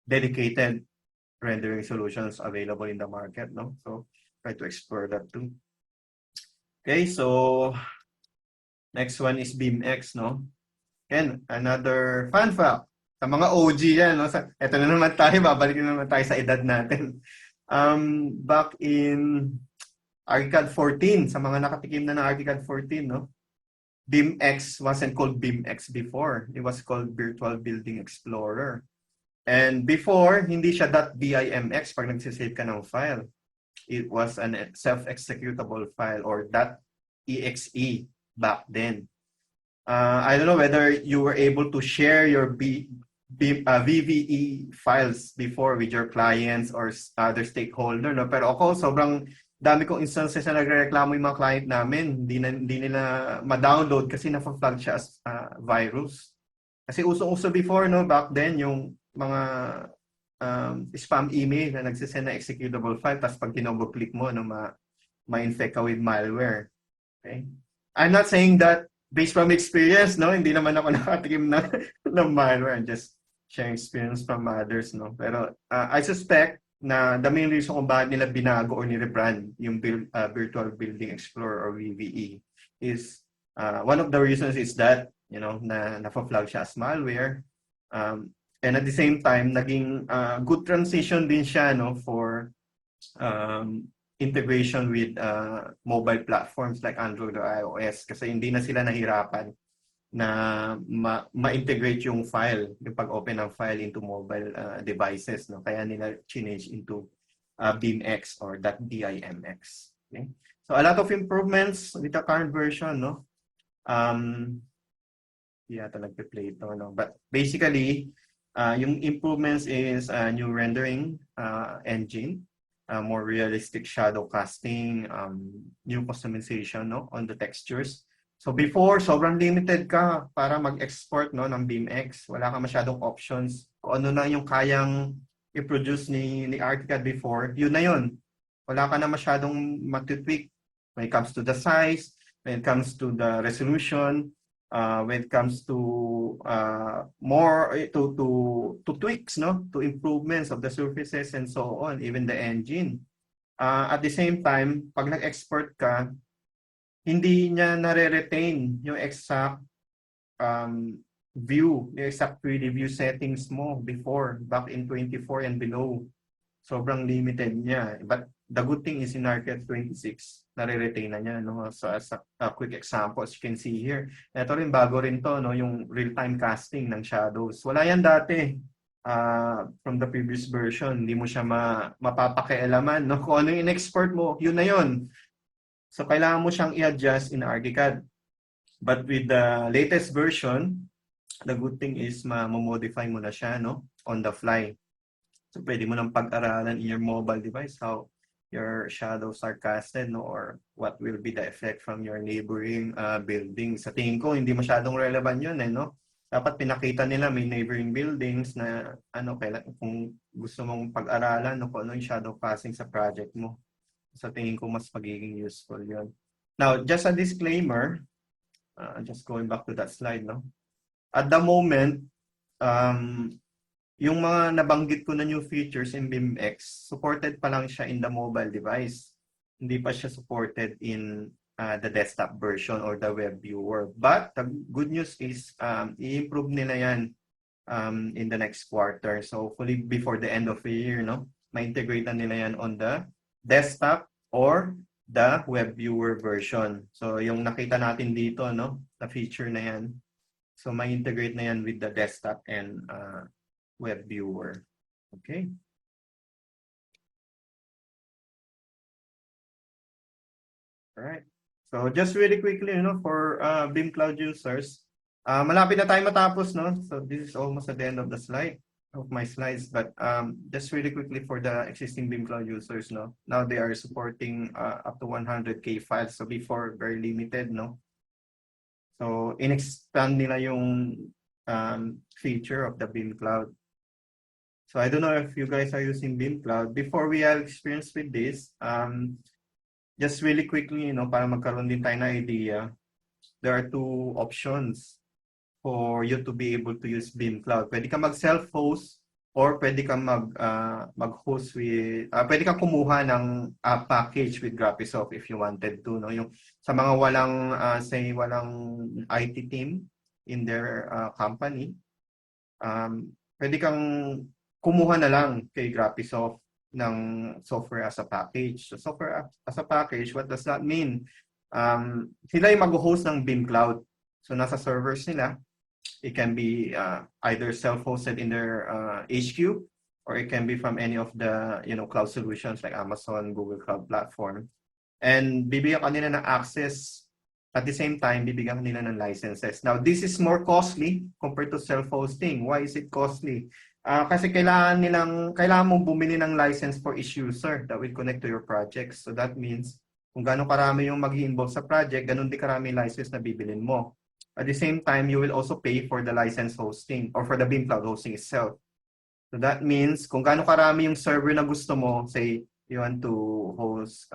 dedicated rendering solutions available in the market, no? So try to explore that too. Okay, so next one is BIMX, no? Again, another fun fact. Sa mga OG yan, no? Ito na naman tayo, babalik na naman tayo sa edad natin. Back in Archicad 14, sa mga nakatikim na ng Archicad 14, no? BIMX wasn't called BIMX before. It was called Virtual Building Explorer. And before, hindi siya .bimx pag nagsisave ka ng file. It was an self-executable file or .exe back then. I don't know whether you were able to share your VVE files before with your clients or other stakeholder, no? Pero ako, sobrang dami kong instances na nagrereklamo yung mga client namin. Hindi nila ma-download kasi na-flag siya as virus. Kasi uso-uso before, no, back then, yung mga spam email na nagsisend na executable file, tapos pag kinobog-click mo, no, ma-infect ka with malware. Okay? I'm not saying that based from experience, no, hindi naman ako nakatikim ng malware. I'm just sharing experience from others, no. Pero I suspect na the main reason kung bakit nila binago or ni-rebrand yung Virtual Building Explorer or VBE is one of the reasons is that, you know, na flag siya as malware. And at the same time, naging good transition din siya, no, for integration with mobile platforms like Android or iOS, kasi hindi na sila nahirapan na ma-integrate yung file, yung pag-open ng file into mobile devices, no? Kaya nila change into BIMX or .bimx. Okay? So a lot of improvements with the current version, no? Di yata nagpe-play ito, no? But basically, yung improvements is new rendering engine, more realistic shadow casting, new customization, no, on the textures. So before, sobrang limited ka para mag-export, no, ng BIMX. Wala ka masyadong options. Kung ano na yung kayang i-produce ni Archicad before, yun na yun. Wala ka na masyadong matitweak when it comes to the size, when it comes to the resolution, when it comes to more to tweaks, no, to improvements of the surfaces and so on, even the engine. At the same time, pag nag-export ka, hindi niya nare-retain yung exact view, yung exact 3D view settings mo before, back in 24 and below. Sobrang limited niya. But the good thing is in Archicad 26, nare-retain na niya, no? So as a quick example, as you can see here, ito rin, bago rin to, no? Yung real-time casting ng shadows. Wala yan dati. From the previous version, hindi mo siya mapapakialaman, no? Kung ano yung in-export mo, yun na yun. So kailangan mo siyang i-adjust in Archicad. But with the latest version, the good thing is ma-modify mo na siya, no, on the fly. So pwede mo nang pag-aralan in your mobile device how your shadows are casted, no, or what will be the effect from your neighboring buildings. Sa tingin ko, hindi masyadong relevant yun, no? Dapat pinakita nila may neighboring buildings na kung gusto mong pag-aralan, no, kung ano yung shadow casting sa project mo. Sa tingin ko, mas magiging useful yun. Now, just a disclaimer, just going back to that slide, no? At the moment, yung mga nabanggit ko na new features in BIMX, supported pa lang siya in the mobile device. Hindi pa siya supported in the desktop version or the web viewer. But the good news is, i-improve nila yan in the next quarter. So hopefully before the end of the year, no, ma-integrate na nila yan on the desktop or the web viewer version. So yung nakita natin dito, no, na feature na yan. So ma-integrate na yan with the desktop and web viewer. Okay. All right. So just really quickly, you know, for BIM Cloud users, malapit na tayo matapos, no? So this is almost at the end of the slide. Of my slides, but just really quickly for the existing BIM Cloud users, no, now they are supporting up to 100K files. So before, very limited, no. So in-expand nila yung feature of the BIM Cloud. So I don't know if you guys are using BIM Cloud. Before we have experience with this, just really quickly, you know, para magkaroon din tayo na idea, there are two options for you to be able to use BIM Cloud. Pwede ka mag-self-host or pwede ka mag-host with, pwede ka kumuha ng package with Graphisoft if you wanted to, no? Yung sa mga walang, walang IT team in their company, pwede kang kumuha na lang kay Graphisoft ng software as a package. So software as a package, what does that mean? Sila yung mag-host ng BIM Cloud. So nasa servers nila. It can be either self-hosted in their HQ, or it can be from any of the, you know, cloud solutions like Amazon, Google Cloud Platform. And bibigyan ka nila ng access. At the same time, bibigyan ka nila ng licenses. Now, this is more costly compared to self-hosting. Why is it costly? Kasi kailangan mong bumili ng license for each user that will connect to your projects. So that means, kung gaano karami yung mag-involve sa project, ganun din karami license na bibilin mo. At the same time, you will also pay for the license hosting or for the BIM Cloud hosting itself. So that means, kung gaano karami yung server na gusto mo, say, you want to host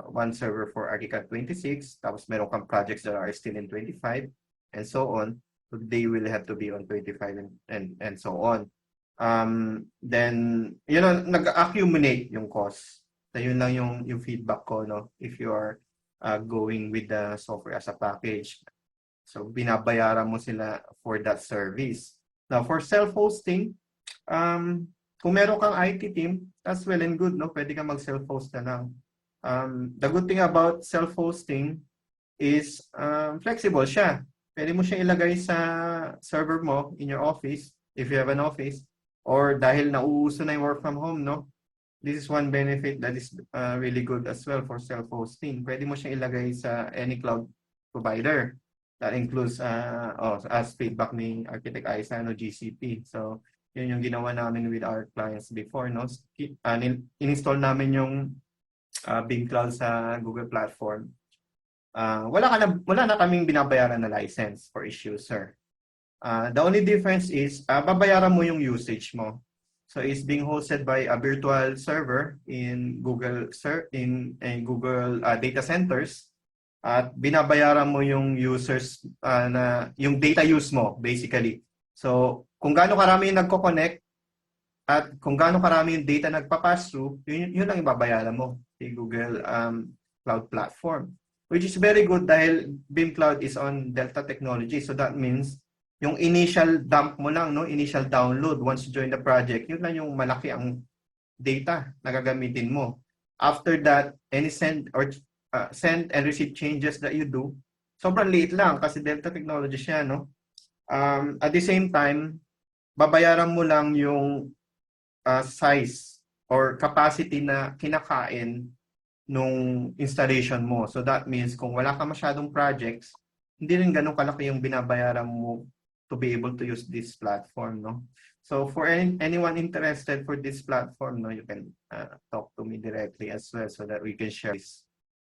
one server for Archicad 26, tapos meron kang projects that are still in 25, and so on, so they will have to be on 25 and so on. Then, you know, nag-accumulate yung cost. So yun lang yung feedback ko, no, if you are going with the software as a package. So, binabayaran mo sila for that service. Now, for self-hosting, kung meron kang IT team, that's well and good, no? Pwede kang mag-self-host na lang. The good thing about self-hosting is flexible siya. Pwede mo siya ilagay sa server mo in your office, if you have an office, or dahil nauuso na yung work from home, no? This is one benefit that is really good as well for self-hosting. Pwede mo siya ilagay sa any cloud provider. That includes, as feedback ni Architect Isa, no, GCP. So, yun yung ginawa namin with our clients before, no? In-install namin yung BIM Cloud sa Google Platform. Wala na kaming binabayaran na license for each user. The only difference is, babayaran mo yung usage mo. So, it's being hosted by a virtual server in Google Google data centers. At binabayaran mo yung users na yung data use mo basically. So, kung gaano karami yung nagko-connect at kung gaano karami yung data nagpa-pass through, yun lang ibabayaran mo sa Google Cloud Platform. Which is very good dahil BIM Cloud is on Delta technology. So that means yung initial dump mo lang, no, initial download once you join the project, yun lang yung malaki ang data na gagamitin mo. After that, any send and receive changes that you do, sobrang liit lang kasi Delta technology siya, no? At the same time, babayaran mo lang yung size or capacity na kinakain nung installation mo. So that means kung wala ka masyadong projects, hindi rin ganun kalaki yung binabayaran mo to be able to use this platform, no? So for anyone interested for this platform, no, you can talk to me directly as well so that we can share this.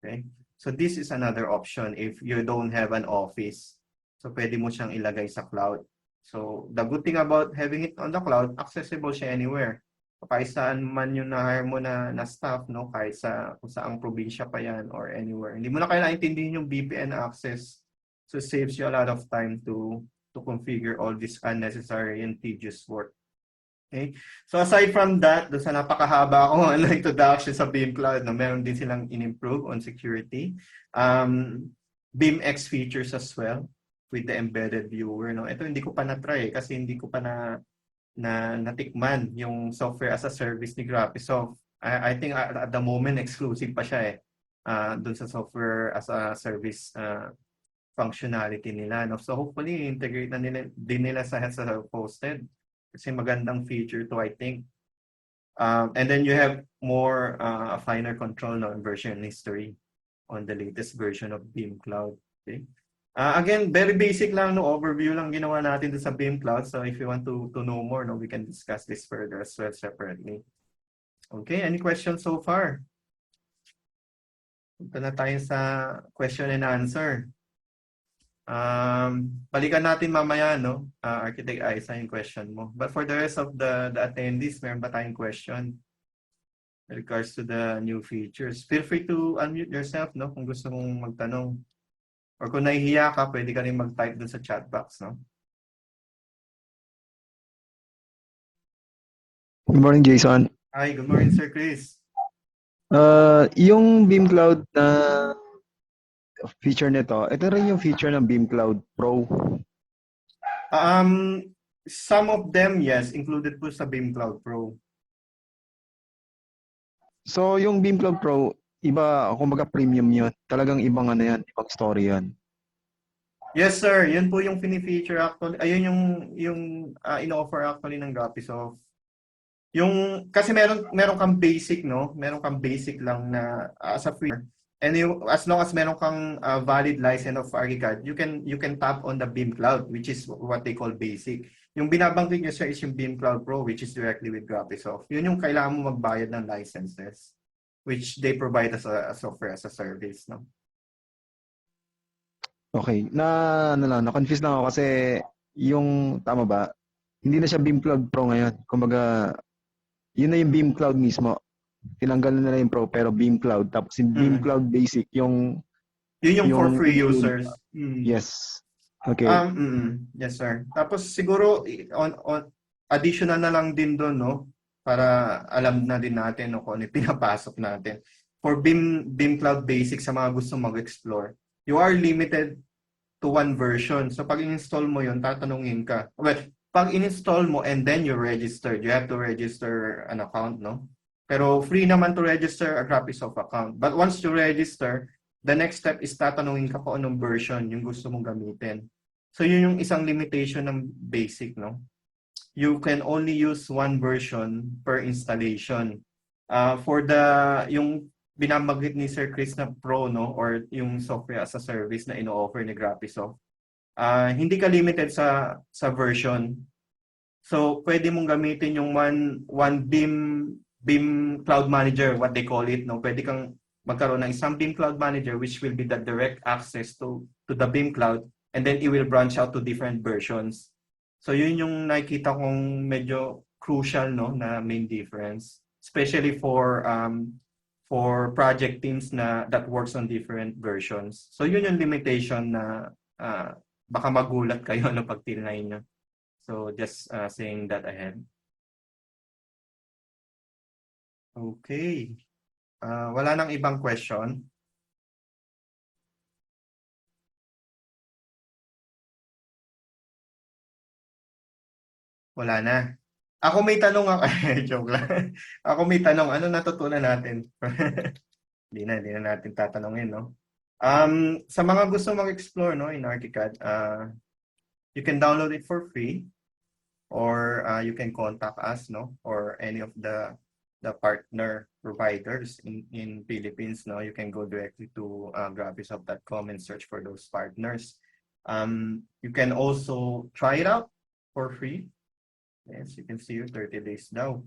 Okay? So this is another option if you don't have an office. So pwede mo siyang ilagay sa cloud. So the good thing about having it on the cloud, accessible siya anywhere. Kahit saan man yung na-hire mo na staff, no? Kahit kung saang probinsya pa yan or anywhere. Hindi mo na kailangan intindihin yung VPN access. So it saves you a lot of time to configure all this unnecessary and tedious work. Okay? So aside from that, doon sa napakahaba akong introduction sa BIM Cloud, no, meron din silang in-improve on security. BIMX features as well with the embedded viewer. No? Ito hindi ko pa na-try kasi hindi ko pa natikman yung software as a service ni Graphisoft. I think at the moment exclusive pa siya doon sa software as a service functionality nila, no? So hopefully integrate na nila sa self-hosted kasi magandang feature to, I think. And then you have more finer control, no, version history on the latest version of BIM Cloud. Okay. Again, very basic lang, no, overview lang ginawa natin sa BIM Cloud. So if you want to know more, no, we can discuss this further as well separately. Okay, any questions so far? Punta na tayo sa question and answer. Balikan natin mamaya, no, Architect Isa, yung question mo. But for the rest of the attendees, meron ba tayong question in regards to the new features? Feel free to unmute yourself, no, kung gusto mong magtanong. Or kung nahihiya ka, pwede ka rin mag-type dun sa chat box, no? Good morning, Jason. Hi, good morning, Sir Chris. Yung BIM Cloud na feature nito, ito rin yung feature ng BIM Cloud Pro. Some of them, yes, included po sa BIM Cloud Pro. So, yung BIM Cloud Pro, iba, kumbaga premium yun. Talagang ibang ano yan, ibang story yan. Yes, sir. Yun po yung fini-feature actually. Ayun yung in-offer actually ng Graphisoft. Yung kasi meron kang basic, no? Meron kang basic lang na as a free. And as long as meron kang valid license of Archicad, you can tap on the BIM Cloud, which is what they call basic. Yung binabanggit niyo, sir, is yung BIM Cloud Pro, which is directly with Graphisoft. Yun yung kailangan mo magbayad ng licenses, which they provide as a software as a service, no? Okay. Na-confuse lang ako kasi yung, tama ba, hindi na siya BIM Cloud Pro ngayon. Kumbaga, yun na yung BIM Cloud mismo. Tinanggal na nila yung Pro, pero BIM Cloud. Tapos yung BIM Cloud Basic, yun yung for free users. Yes. Okay. Yes, sir. Tapos siguro, on additional na lang din doon, no? Para alam na din natin, no, kung ano yung pinapasok natin. For BIM Cloud Basic, sa mga gusto mag-explore, you are limited to one version. So pag in-install mo yun, tatanungin ka. Well, pag in-install mo and then you registered, you have to register an account, no? Pero free naman to register a Graphisoft account. But once you register, the next step is tatanungin ka kung anong version yung gusto mong gamitin. So yun yung isang limitation ng basic, no? You can only use one version per installation. For yung binamagit ni Sir Chris na Pro, no, or yung software as a service na ino-offer ni Graphisoft, hindi ka limited sa version. So, pwede mong gamitin yung one BIM Cloud Manager, what they call it, no? Pwede kang magkaroon ng isang BIM Cloud Manager which will be the direct access to the BIM Cloud, and then it will branch out to different versions. So, yun yung nakikita kong medyo crucial, no, na main difference, especially for project teams that works on different versions. So, yun yung limitation na baka magulat kayo no pag tinry nyo. So just saying that ahead. Okay. Wala nang ibang question. Wala na. Ako may tanong ako. Joke lang. Ako may tanong. Ano natutunan natin? Hindi na natin tatanungin, no? Sa mga gusto mag-explore, no, in Archicad, you can download it for free, or you can contact us, no, or any of the partner providers in Philippines, no. You can go directly to graphisoft.com and search for those partners. You can also try it out for free. Yes, you can see your 30 days now.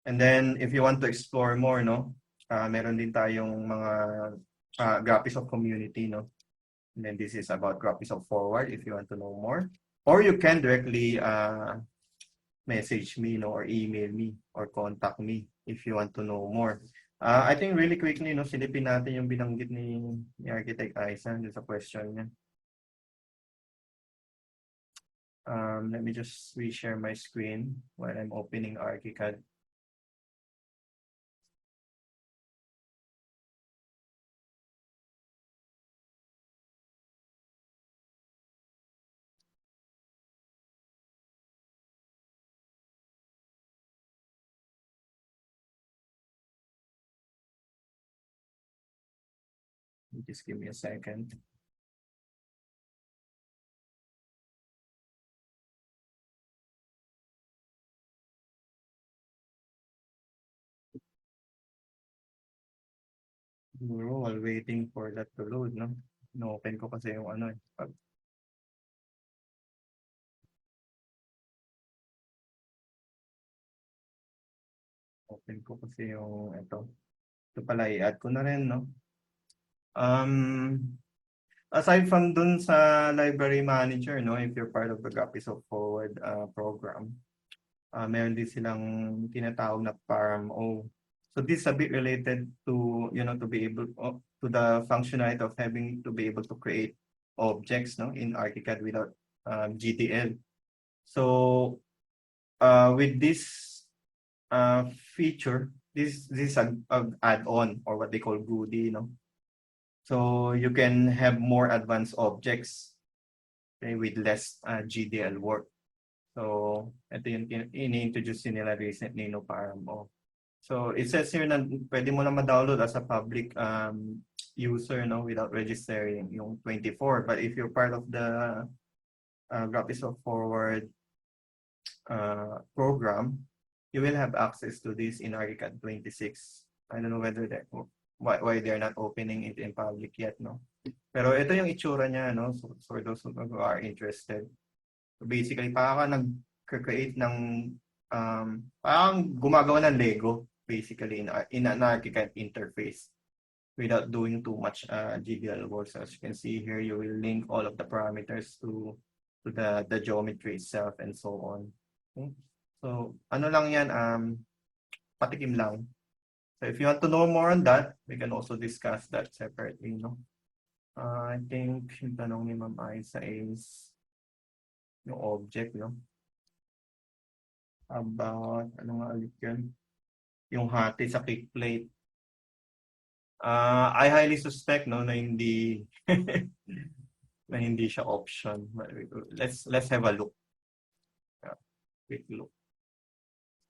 And then if you want to explore more, no, meron din tayong mga Graphisoft community, no. And then this is about Graphisoft Forward if you want to know more. Or you can directly message me, no, or email me, or contact me if you want to know more. I think really quickly, no, silipin natin yung binanggit ni Architect Aisan sa question niya. Let me just reshare my screen while I'm opening Archicad. Just give me a second. While waiting for that to load, no? No-open ko kasi yung ano eh. Open ko kasi yung ito. Ito pala i-add ko na rin, no? Aside from dun sa library manager, no, if you're part of the Graphisoft Forward program, meron din silang tinatawag na PARM-O. So this is a bit related to, you know, to be able to the functionality of having to be able to create objects, no, in Archicad without GTL. So with this feature, this is an add-on, or what they call goodie, no. So you can have more advanced objects, okay, with less GDL work. So ito yung ini-introduce nila recently, no, PARM-O. So it says here na pwede mo na ma-download as a public user, no, without registering yung 24. But if you're part of the Graphisoft Forward program, you will have access to this in Archicad 26. I don't know whether that why they're not opening it in public yet, no. Pero ito yung itsura niya, no, so for those who are interested. So basically, parang nag-create ng parang gumagawa ng Lego basically in an Archicad interface without doing too much GDL work. So as you can see here, you will link all of the parameters to the geometry itself and so on. Okay? So ano lang yan, patikim lang. So if you want to know more on that, we can also discuss that separately, no? I think yung tanong ni Ma'am Aisa is yung object, no? About, ano nga ulit yun? Yung hati sa kick plate. I highly suspect, no, na hindi na hindi siya option. Let's have a look. Quick look.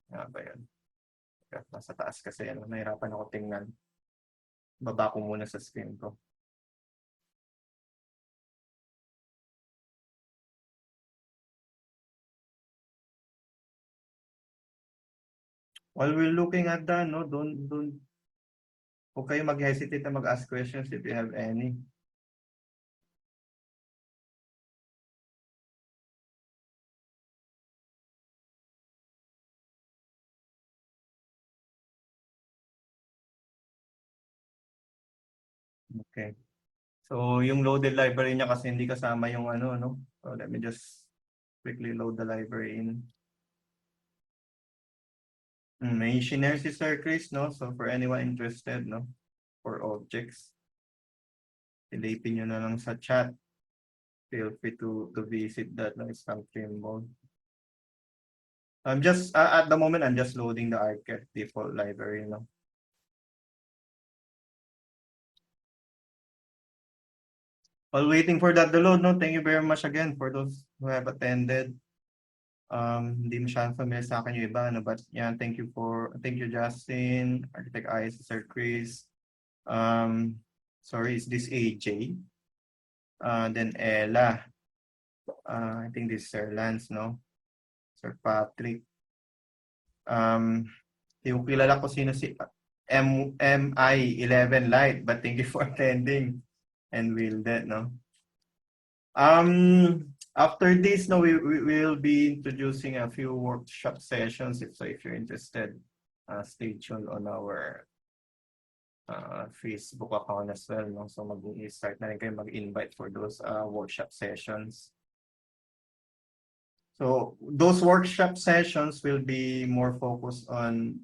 Ba yan? Nasa taas kasi, ano, nahirapan ako tingnan. Baba ko muna sa screen ko. While we're looking at that, no, don't huwag kayo mag-hesitate na mag-ask questions if you have any. Okay. So, yung loaded library niya kasi hindi kasama yung ano, no? So, let me just quickly load the library in. May shinare si Sir Chris, no? So, for anyone interested, no? For objects, silipin nyo na lang sa chat. Feel free to visit that, no? It's from Trimble. I'm just, at the moment, I'm just loading the Archicad default library, no? While waiting for that to load, no? Thank you very much again for those who have attended. Hindi masyadong familiar sa akin yung iba, no? But yeah, thank you Justin, Architect IS, Sir Chris. Sorry, is this AJ? Then Ella. I think this is Sir Lance, no? Sir Patrick. Hindi ko kilala ko sino si MI11 Light, but thank you for attending and will that, no? After this, no, we will be introducing a few workshop sessions. If you're interested, stay tuned on our Facebook account as well. No? So mag-start na rin kayo mag-invite for those workshop sessions. So those workshop sessions will be more focused on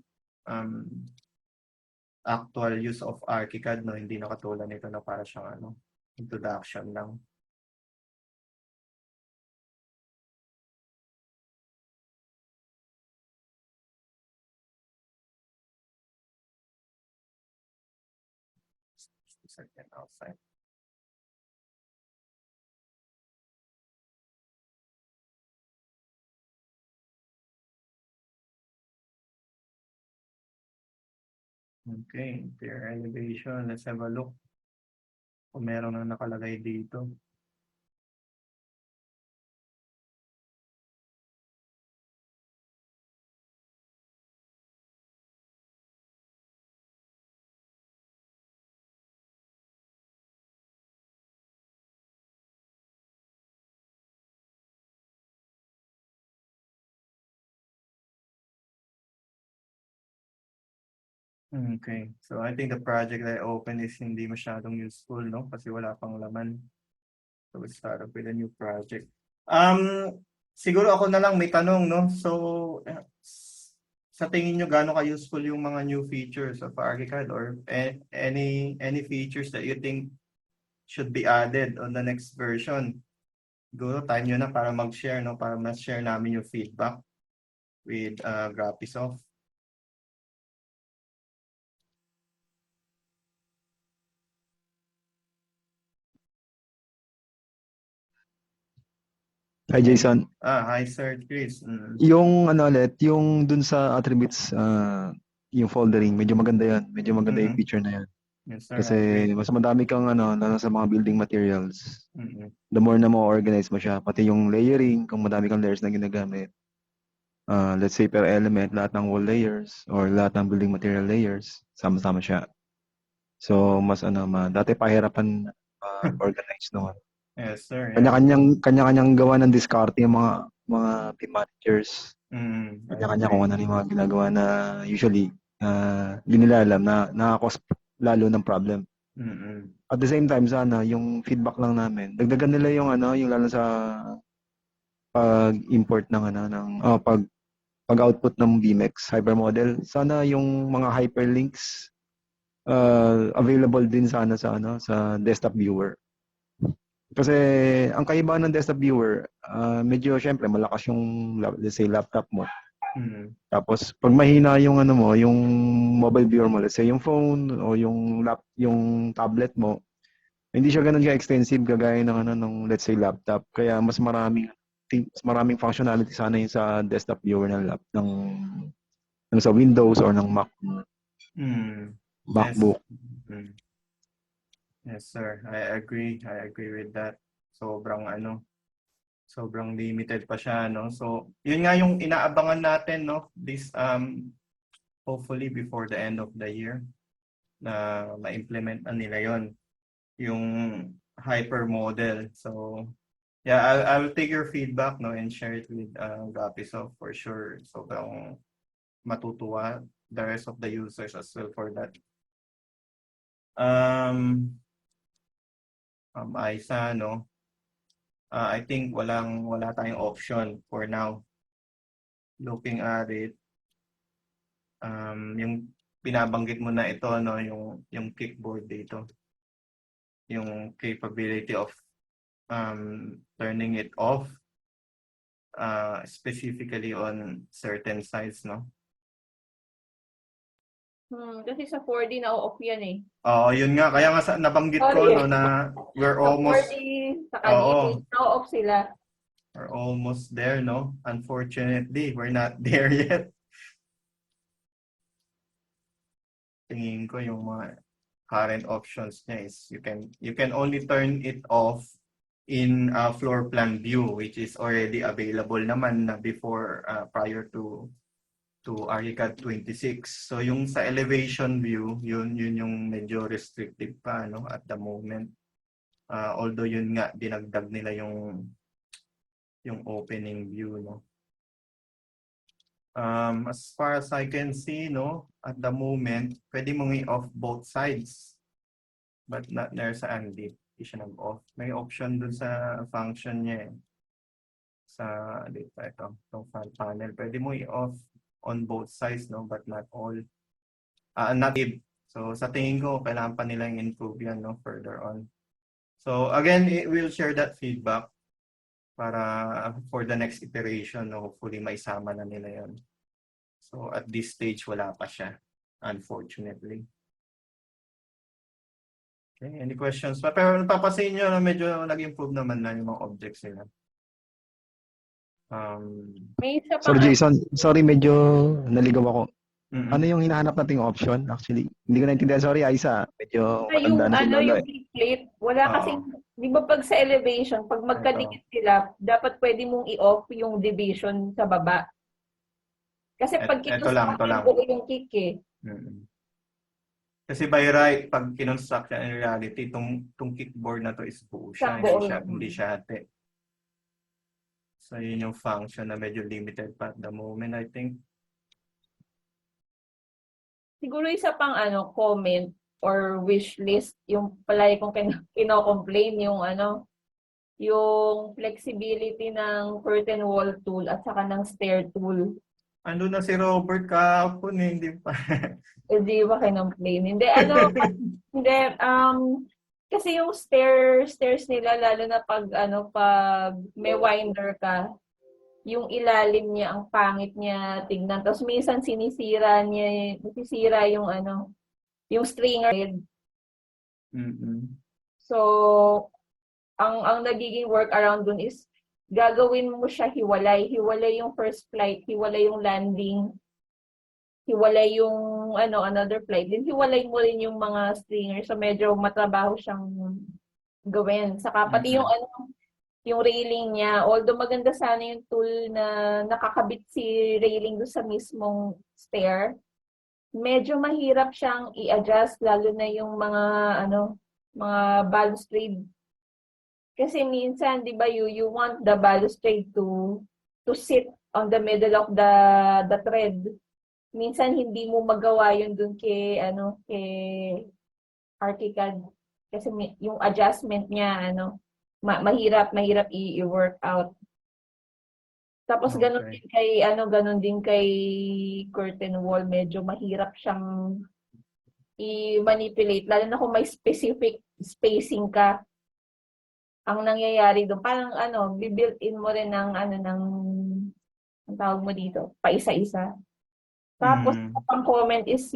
actual use of Archicad. No? Hindi na katulad nito na para siyang introduction lang. Second outside. Okay, interior elevation. Let's have a look kung meron na nakalagay dito. Okay, so I think the project that I opened is hindi masyadong useful, no? Kasi wala pang laman. So we start up with a new project. Siguro ako na lang may tanong, no? So, sa tingin nyo, gaano ka-useful yung mga new features of Archicad or any features that you think should be added on the next version? Siguro time nyo na para mag-share, no? Para ma-share namin yung feedback with Graphisoft. Hi Jason. Hi Sir Chris. Yung ulit, yung dun sa attributes, yung foldering, medyo maganda yan. Medyo maganda yung feature na yan. Yes, sir. Kasi mas madami kang lalo sa mga building materials. Mm-hmm. The more na mo organize mo siya, pati yung layering, kung madami kang layers na ginagamit. Let's say per element, lahat ng wall layers or lahat ng building material layers, sama-sama siya. So mas dati pahirapan organize no. Yes, sir. Yeah. Kanya-kanyang gawa ng discard yung mga BIM managers. Kanya-kanya kung ano yung mga ginagawa na usually hindi nila alam na nakakos lalo ng problem. At the same time sana yung feedback lang namin, dagdagan nila yung yung lalo sa pag-import ng pag-output ng BIMX hypermodel. Sana yung mga hyperlinks available din sana sa desktop viewer. Kasi ang kaibahan ng desktop viewer, medyo syempre malakas yung let's say laptop mo. Tapos pag mahina yung yung mobile viewer mo, let's say yung phone o yung tablet mo, hindi siya ganoon ka-extensive kagaya ng let's say laptop. Kaya mas maraming functionality sana yung sa desktop viewer ng sa Windows or ng Mac. MacBook. Yes, sir. I agree with that. Sobrang limited pa siya, no? So, yun nga yung inaabangan natin, no? This hopefully before the end of the year na ma-implement na nila yon yung hypermodel. So, yeah, I'll take your feedback, no, and share it with Graphisoft for sure. Sobrang matutuwa the rest of the users as well for that. Isa, no? I think wala tayong option for now. Looking at it, yung binabanggit mo na ito, no, yung kickboard dito, yung capability of turning it off, specifically on certain sites, no? Kasi sa 4D na-off yan eh. Oo, yun nga, kaya nga nabanggit ko, Sorry. no, na we're Sa almost 4D, sa kanina, na-off sila. we're almost there, no? Unfortunately, we're not there yet. Tingin ko yung mga current options niya is you can only turn it off in a floor plan view, which is already available naman na before, prior to Archicad 26. So yung sa elevation view, yun yung medyo restrictive pa, no, at the moment. Although yun nga dinagdag nila yung opening view, no. As far as I can see, no, at the moment, pwede mong i-off both sides. But not there sa Andy. Hindi siya nag-off. May option dun sa function niya eh. Sa, dito, itong front panel. Pwede mo i-off on both sides, no, but not all. Not if. So, sa tingin ko, kailangan pa nilang improve yan, no, further on. So, again, we'll share that feedback para for the next iteration, no, hopefully maisama na nila yan. So at this stage, wala pa siya, unfortunately. Okay, any questions pa? Pero napapasin nyo na medyo nag-improve naman na yung mga objects nila. May isa pa Sir Jason, sorry, medyo naligaw ako. Mm-mm. Ano yung hinahanap nating option? Actually, hindi ko naintindihan. Sorry, Aisa. Medyo yung matanda na si Lolo yung plate, wala Oo. kasi, di ba pag sa elevation, pag magkadikit sila, dapat pwede mong i-off yung division sa baba. Kasi pag Ito lang. buo yung kick eh. Mm-mm. Kasi by right, pag kinonstruct siya in reality, itong kickboard na to is buo siya, hindi siya hati. So yun yung function na medyo limited pa at the moment, I think. Siguro isa pang comment or wish list yung palagi kong kino-complain yung flexibility ng curtain wall tool at saka ng stair tool. Ando na si Robert kahapon eh, hindi pa. Hindi ba kinomplain? Hindi, hindi, kasi yung stairs nila, lalo na pag may winder ka, yung ilalim niya, ang pangit niya tignan. Tapos minsan nasisira yung yung stringer. Mm-hmm. So, ang nagiging workaround dun is, gagawin mo siya hiwalay. Hiwalay yung first flight, hiwalay yung landing, hiwalay yung another flight. Then hiwalay mo rin yung mga stringer. So medyo matrabaho siyang gawin. Saka pati yung railing niya, although maganda sana yung tool na nakakabit si railing doon sa mismong stair, medyo mahirap siyang i-adjust, lalo na yung mga balustrade. Kasi minsan, di ba, you want the balustrade to sit on the middle of the thread. Minsan hindi mo magawa yun dun kay Archicad. Kasi yung adjustment niya, mahirap i-work out. Tapos Okay. ganun din kay curtain wall, medyo mahirap siyang i-manipulate, lalo na kung may specific spacing ka. Ang nangyayari doon, parang built-in mo rin ng ang tawag mo dito, paisa-isa. Tapos, ang comment is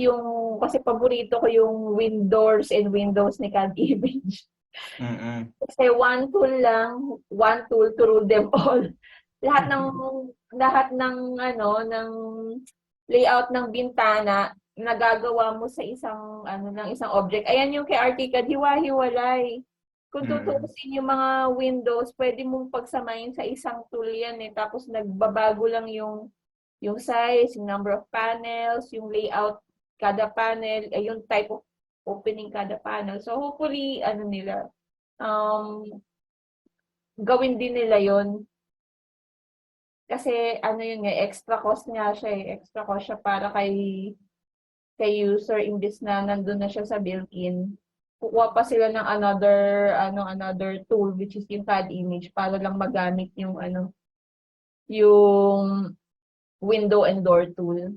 kasi paborito ko yung windows ni CAD Image. Kasi one tool to rule them all. Lahat ng layout ng bintana nagagawa mo sa isang object. Ayan yung kay Archicad, hiwa-hiwalay. Kung tutuusin yung mga windows, pwede mong pagsamahin sa isang tool yan eh. Tapos nagbabago lang yung size, yung number of panels, yung layout kada panel, yung type of opening kada panel. So hopefully, gawin din nila yon. Kasi yun nga, extra cost nga siya eh. Extra cost siya para kay user imbis na nandun na siya sa built-in. kukuha pa sila ng another tool which is yung CAD image para lang magamit yung yung window and door tool.